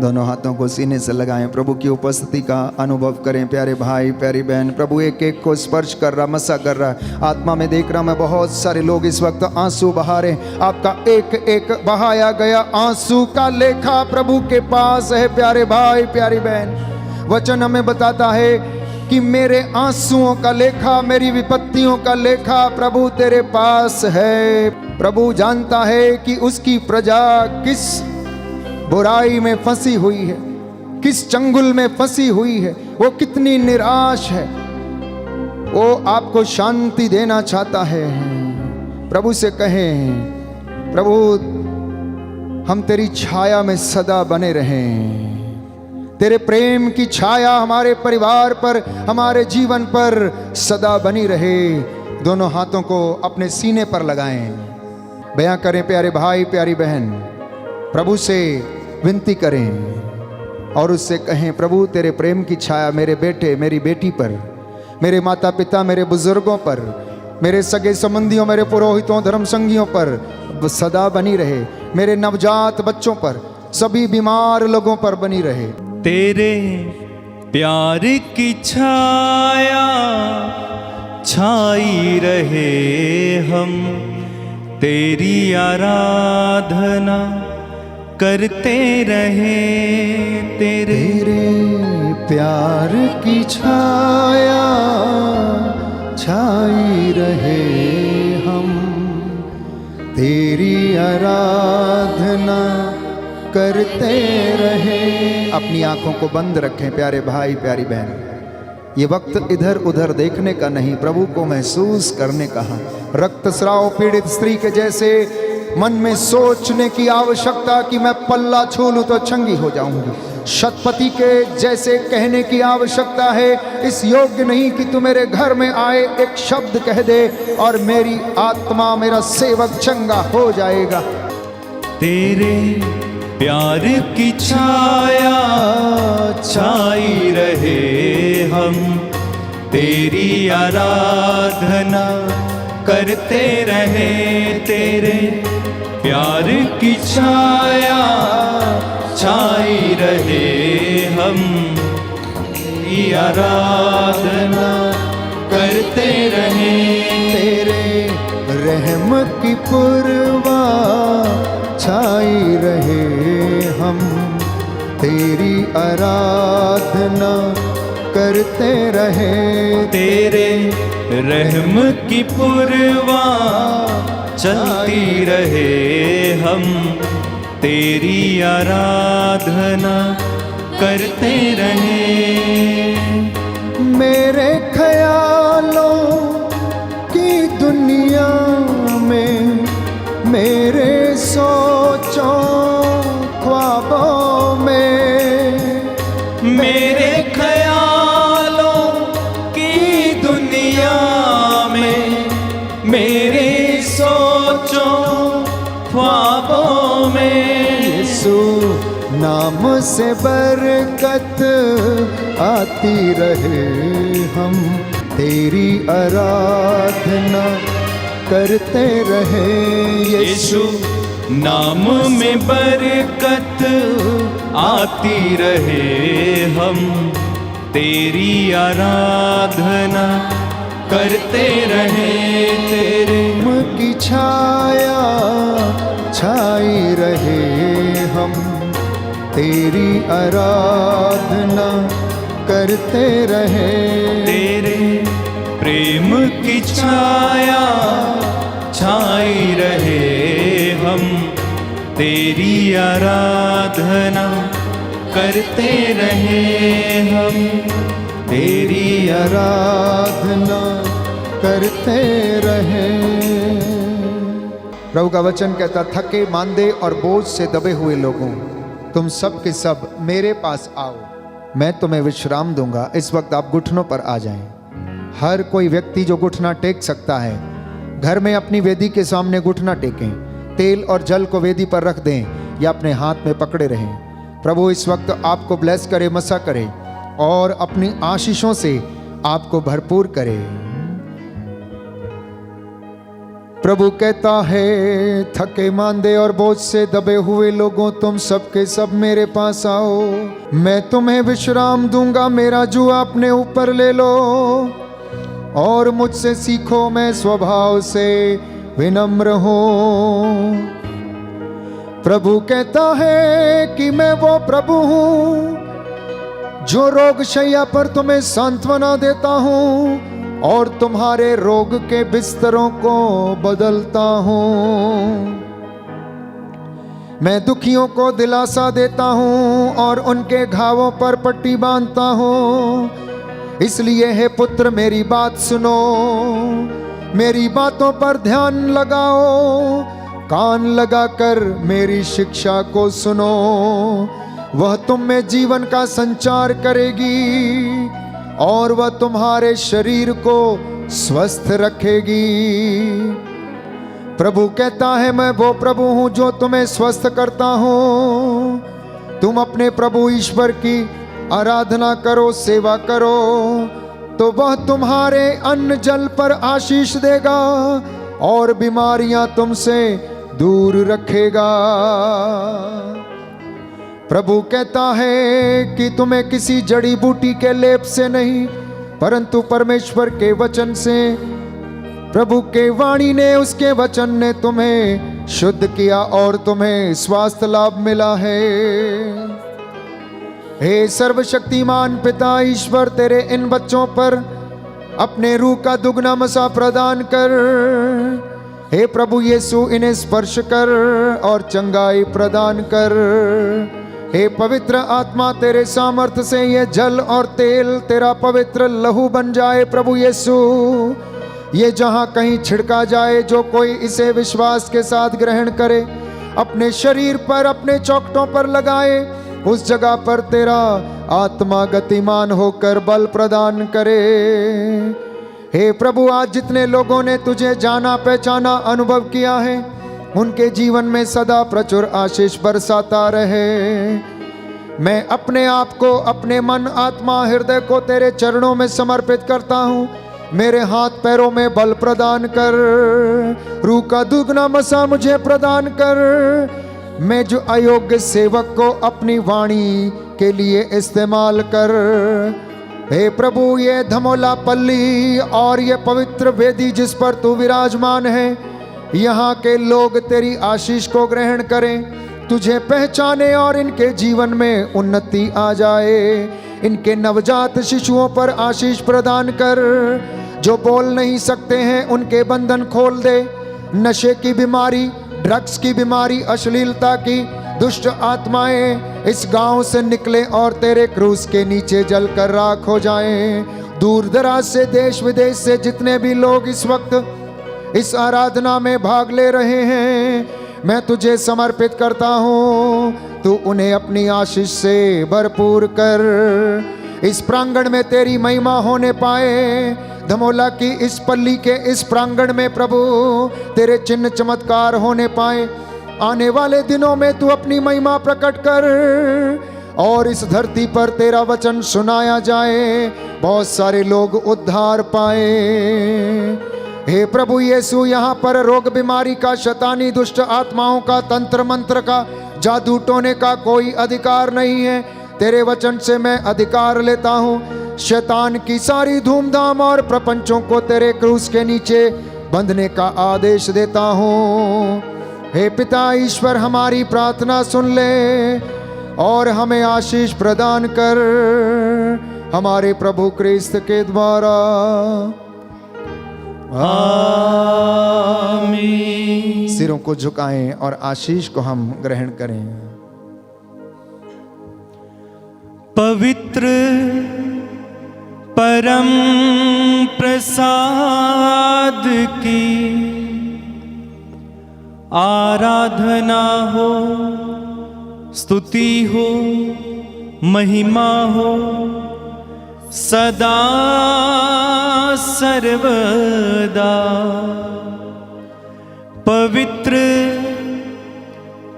[SPEAKER 3] दोनों हाथों को सीने से लगाएं, प्रभु की उपस्थिति का अनुभव करें। प्यारे भाई प्यारी बहन, प्रभु एक एक को स्पर्श कर रहा, मसा कर रहा है। आत्मा में देख रहा मैं बहुत सारे लोग इस वक्त आंसू बहा रहे हैं। आपका एक एक बहाया गया आंसू का लेखा प्रभु के पास है। प्यारे भाई प्यारी बहन, वचन हमें बताता है कि मेरे आंसुओं का लेखा, मेरी विपत्तियों का लेखा प्रभु तेरे पास है। प्रभु जानता है कि उसकी प्रजा किस बुराई में फंसी हुई है, किस चंगुल में फंसी हुई है, वो कितनी निराश है। वो आपको शांति देना चाहता है। प्रभु से कहें, प्रभु हम तेरी छाया में सदा बने रहें। तेरे प्रेम की छाया हमारे परिवार पर, हमारे जीवन पर सदा बनी रहे। दोनों हाथों को अपने सीने पर लगाएं, बयां करें। प्यारे भाई प्यारी बहन, प्रभु से विनती करें और उससे कहें, प्रभु तेरे प्रेम की छाया मेरे बेटे मेरी बेटी पर, मेरे माता पिता, मेरे बुजुर्गों पर, मेरे सगे संबंधियों, मेरे पुरोहितों, धर्म संगियों पर सदा बनी रहे। मेरे नवजात बच्चों पर, सभी बीमार लोगों पर बनी रहे।
[SPEAKER 2] तेरे प्यार की छाया छाई रहे, हम तेरी आराधना करते रहे। तेरे
[SPEAKER 3] प्यार की छाया छाई रहे, हम तेरी आराधना करते रहे। अपनी आंखों को बंद रखें प्यारे भाई प्यारी बहन। ये वक्त इधर उधर देखने का नहीं, प्रभु को महसूस करने का है। रक्तस्राव पीड़ित स्त्री के जैसे मन में सोचने की आवश्यकता कि मैं पल्ला छू लूं तो चंगी हो जाऊंगी। शतपति के जैसे कहने की आवश्यकता है, इस योग्य नहीं कि तू मेरे घर में आए, एक शब्द कह दे और मेरी आत्मा, मेरा सेवक चंगा हो जाएगा।
[SPEAKER 2] तेरे प्यार की छाया छाई रहे, हम तेरी आराधना करते रहे। तेरे प्यार की छाया छाई रहे, हम तेरी आराधना करते रहे।
[SPEAKER 3] तेरे रहम की पुरवा छाई रहे, हम तेरी आराधना करते रहे।
[SPEAKER 2] तेरे रहम की पुरवा चलती रहे, हम तेरी आराधना करते रहे।
[SPEAKER 3] मेरे ख्यालों की दुनिया में, मेरे सोचों ख्वाबों में,
[SPEAKER 2] मेरे ख्यालों की दुनिया में, मेरे सोचों ख्वाबों में।
[SPEAKER 3] यीशु नाम से बरकत आती रहे, हम तेरी आराधना करते रहे।
[SPEAKER 2] यीशु नाम में बरकत आती रहे, हम तेरी आराधना करते रहे। तेरे
[SPEAKER 3] मुख की छाया छाई रहे, हम तेरी आराधना करते रहे।
[SPEAKER 2] तेरे प्रेम की छाया छाई रहे, हम तेरी आराधना करते रहे। हम
[SPEAKER 3] तेरी आराधना करते रहे। प्रभु का वचन कहता, थके मांदे और बोझ से दबे हुए लोगों, तुम सब के सब मेरे पास आओ, मैं तुम्हें विश्राम दूंगा। इस वक्त आप घुटनों पर आ जाएं। हर कोई व्यक्ति जो घुटना टेक सकता है, घर में अपनी वेदी के सामने घुटना टेकें। तेल और जल को वेदी पर रख दें या अपने हाथ में पकड़े रहें। प्रभु इस वक्त आपको ब्लेस करे, मसा करे और अपनी आशीषों से आपको भरपूर करे। प्रभु कहता है, थके मांदे और बोझ से दबे हुए लोगों, तुम सबके सब मेरे पास आओ, मैं तुम्हें विश्राम दूंगा। मेरा जुआ अपने ऊपर ले लो और मुझसे सीखो, मैं स्वभाव से विनम्र हूं। प्रभु कहता है कि मैं वो प्रभु हूं जो रोग शैया पर तुम्हें सांत्वना देता हूं और तुम्हारे रोग के बिस्तरों को बदलता हूं। मैं दुखियों को दिलासा देता हूं और उनके घावों पर पट्टी बांधता हूं। इसलिए हे पुत्र, मेरी बात सुनो, मेरी बातों पर ध्यान लगाओ, कान लगाकर मेरी शिक्षा को सुनो। वह तुम में जीवन का संचार करेगी और वह तुम्हारे शरीर को स्वस्थ रखेगी। प्रभु कहता है, मैं वो प्रभु हूं जो तुम्हें स्वस्थ करता हूं। तुम अपने प्रभु ईश्वर की आराधना करो, सेवा करो, तो वह तुम्हारे अन्न जल पर आशीष देगा और बीमारियां तुमसे दूर रखेगा। प्रभु कहता है कि तुम्हें किसी जड़ी बूटी के लेप से नहीं, परंतु परमेश्वर के वचन से, प्रभु के वाणी ने, उसके वचन ने तुम्हें शुद्ध किया और तुम्हें स्वास्थ्य लाभ मिला है। हे सर्वशक्तिमान पिता ईश्वर, तेरे इन बच्चों पर अपने रूह का दुगना मसा प्रदान कर। हे प्रभु यीशु, इन्हें स्पर्श कर और चंगाई प्रदान कर। हे पवित्र आत्मा, तेरे सामर्थ्य से ये जल और तेल तेरा पवित्र लहू बन जाए। प्रभु यीशु, ये जहां कहीं छिड़का जाए, जो कोई इसे विश्वास के साथ ग्रहण करे, अपने शरीर पर, अपने चौखटों पर लगाए, उस जगह पर तेरा आत्मा गतिमान होकर बल प्रदान करे। हे प्रभु, आज जितने लोगों ने तुझे जाना, पहचाना, अनुभव किया है, उनके जीवन में सदा प्रचुर आशीष बरसाता रहे। मैं अपने आप को, अपने मन, आत्मा, हृदय को तेरे चरणों में समर्पित करता हूँ। मेरे हाथ पैरों में बल प्रदान कर, रूह का दुगना मसा मुझे प्रदान कर। मैं जो अयोग्य सेवक को अपनी वाणी के लिए इस्तेमाल कर। हे प्रभु, ये धमोला पल्ली और ये पवित्र वेदी जिस पर तू विराजमान है, यहाँ के लोग तेरी आशीष को ग्रहण करें, तुझे पहचाने और इनके जीवन में उन्नति आ जाए। इनके नवजात शिशुओं पर आशीष प्रदान कर। जो बोल नहीं सकते हैं, उनके बंधन खोल दे। नशे की बीमारी, ड्रग्स की बीमारी, अश्लीलता की दुष्ट आत्माएं इस गांव से निकले और तेरे क्रूस के नीचे जलकर राख हो जाएं। दूर दराज से, देश विदेश से जितने भी लोग इस वक्त इस आराधना में भाग ले रहे हैं, मैं तुझे समर्पित करता हूँ। तू उन्हें अपनी आशीष से भरपूर कर। इस प्रांगण में तेरी महिमा होने पाए। धमोला की इस पल्ली के इस प्रांगण में प्रभु तेरे चिन्ह चमत्कार होने पाए। आने वाले दिनों में तू अपनी महिमा प्रकट कर और इस धरती पर तेरा वचन सुनाया जाए, बहुत सारे लोग उद्धार पाए। हे प्रभु यीशु, यहाँ पर रोग बीमारी का, शैतानी दुष्ट आत्माओं का, तंत्र मंत्र का, जादू टोने का कोई अधिकार नहीं है। तेरे वचन से मैं अधिकार लेता हूँ। शैतान की सारी धूमधाम और प्रपंचों को तेरे क्रूस के नीचे बंधने का आदेश देता हूँ। हे पिता ईश्वर, हमारी प्रार्थना सुन ले और हमें आशीष प्रदान कर, हमारे प्रभु क्रिस्त के द्वारा।
[SPEAKER 1] आमीन।
[SPEAKER 3] सिरों को झुकाएं और आशीष को हम ग्रहण करें।
[SPEAKER 2] पवित्र परम प्रसाद की आराधना हो, स्तुति हो, महिमा हो सदा सर्वदा। पवित्र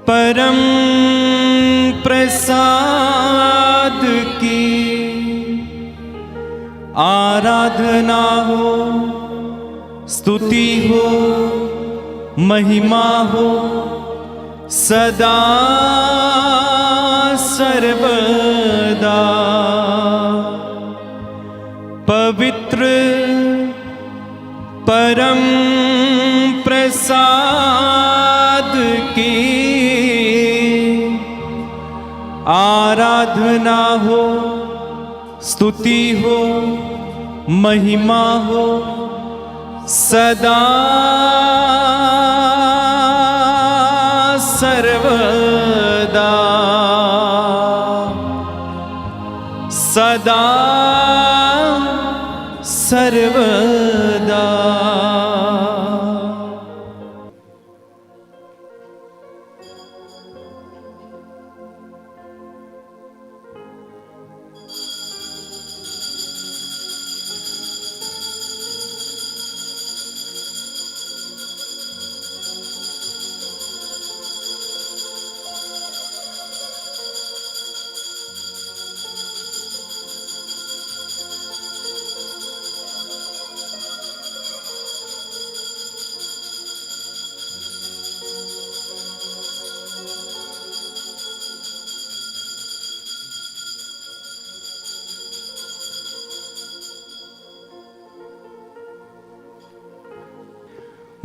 [SPEAKER 2] परम प्रसाद की आराधना हो, स्तुति हो, महिमा हो सदा सर्वदा। पवित्र परम प्रसाद की आराधना हो, स्तुति हो, महिमा हो सदा सर्वदा। सदा सर्वदा।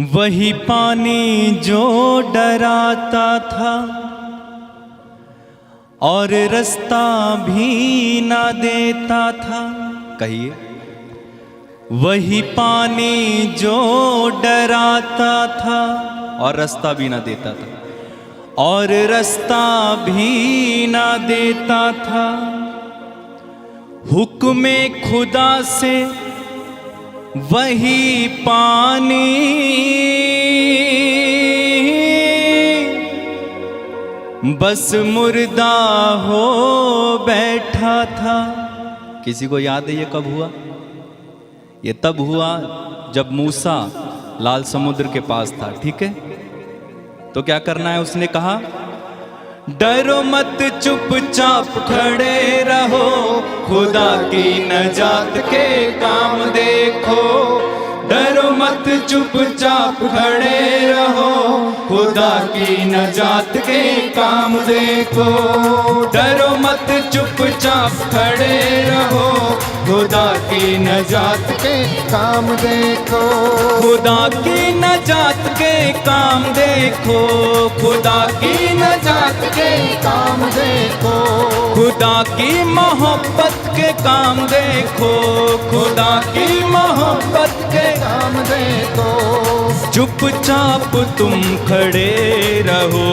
[SPEAKER 2] वही पानी जो डराता था और रास्ता भी ना देता था। कहिए, वही पानी जो डराता था और रास्ता भी ना देता था, और रास्ता भी ना देता था। हुक्मे खुदा से वही पानी बस मुर्दा हो बैठा था। किसी को याद है ये कब हुआ? ये तब हुआ जब मूसा लाल समुद्र के पास था। ठीक है, तो क्या करना है? उसने कहा, डरो मत, चुपचाप खड़े रहो, खुदा की नजात के काम देखो। डरो मत, चुपचाप खड़े रहो, खुदा की नजात के काम देखो। डरो मत, चुपचाप खड़े रहो, खुदा की नजात के
[SPEAKER 3] काम देखो।
[SPEAKER 2] खुदा की नजात के काम देखो। खुदा की नजात के
[SPEAKER 3] काम देखो।
[SPEAKER 2] खुदा की मोहब्बत के काम देखो। खुदा की मोहब्बत के
[SPEAKER 3] काम देखो।
[SPEAKER 2] चुपचाप तुम खड़े रहो,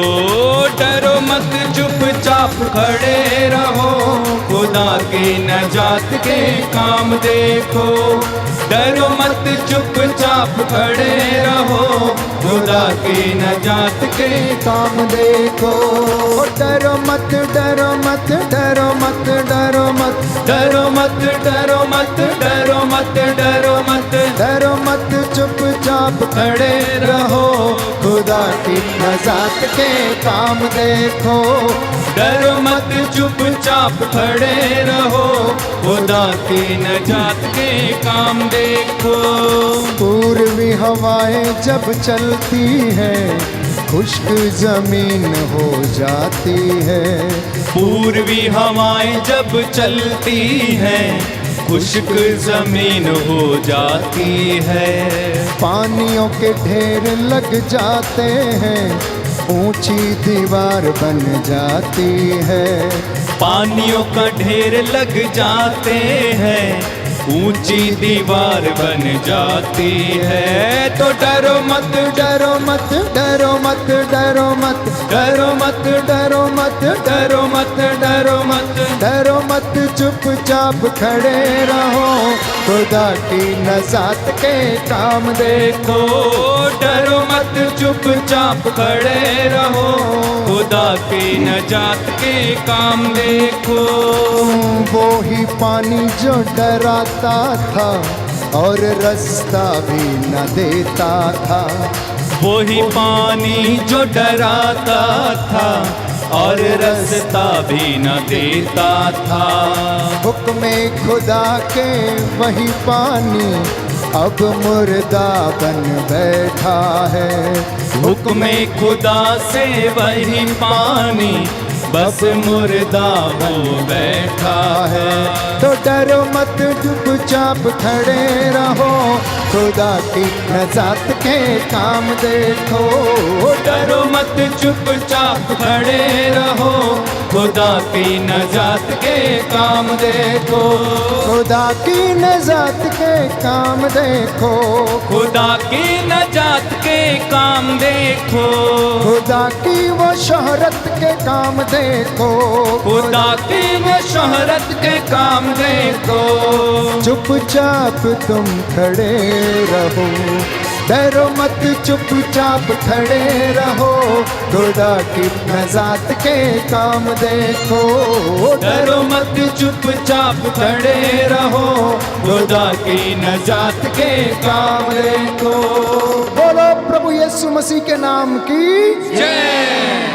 [SPEAKER 2] डरो मत, चुपचाप खड़े रहो, खुदा की नजात के काम देखो। डरो मत, चुपचाप खड़े रहो, खुदा की नजात के
[SPEAKER 3] काम देखो। डरो मत, डरो मत, डरो मत, डरो मत,
[SPEAKER 2] डरो मत, डरो मत, डरो मत, डरो मत,
[SPEAKER 3] डरो मत, चुपचाप खड़े रहो, खुदा की नजात के काम देखो।
[SPEAKER 2] डरो मत, चुपचाप खड़े रहो, खुदा की नजात के काम देखो।
[SPEAKER 3] पूर्वी हवाएं जब चलती है, खुश्क जमीन हो जाती है।
[SPEAKER 2] पूर्वी हवाएं जब चलती हैं, खुश्क जमीन हो जाती है।
[SPEAKER 3] पानियों के ढेर लग जाते हैं, ऊंची दीवार बन जाती है।
[SPEAKER 2] पानियों का ढेर लग जाते हैं, ऊंची दीवार बन जाती है। तो डरो मत,
[SPEAKER 3] डरो मत, डरो मत, डरो मत,
[SPEAKER 2] डरो मत, डरो मत, डरो मत, डरो मत,
[SPEAKER 3] डरो मत, चुपचाप खड़े रहो, खुदा की नजात के काम
[SPEAKER 2] देखो। डरो मत, चुपचाप खड़े रहो, खुदा की नजात के काम देखो।
[SPEAKER 3] वो ही पानी जो डराता था और रास्ता भी न देता था।
[SPEAKER 2] वही पानी जो डराता था और रास्ता भी न देता था।
[SPEAKER 3] हुक्मे खुदा के वही पानी अब मुर्दा बन बैठा है।
[SPEAKER 2] हुक्म खुदा से वही पानी बस मुर्दा बन बैठा है।
[SPEAKER 3] तो डरो मत, चुपचाप खड़े रहो, खुदा की नजात के काम देखो।
[SPEAKER 2] डरो मत, चुपचाप खड़े रहो, खुदा की नजात के काम देखो।
[SPEAKER 3] खुदा की नजात के काम देखो।
[SPEAKER 2] खुदा की नजात के काम देखो।
[SPEAKER 3] खुदा की वो शोहरत के काम देखो।
[SPEAKER 2] खुदा की वो शोहरत के काम देखो।
[SPEAKER 3] चुपचाप तुम खड़े रहो, डरो मत, चुपचाप खड़े रहो, खुदा की नजात के काम देखो।
[SPEAKER 2] डरो मत, चुपचाप खड़े रहो, खुदा की नजात के काम देखो।
[SPEAKER 3] बोलो प्रभु यीशु मसीह के नाम की
[SPEAKER 2] जय।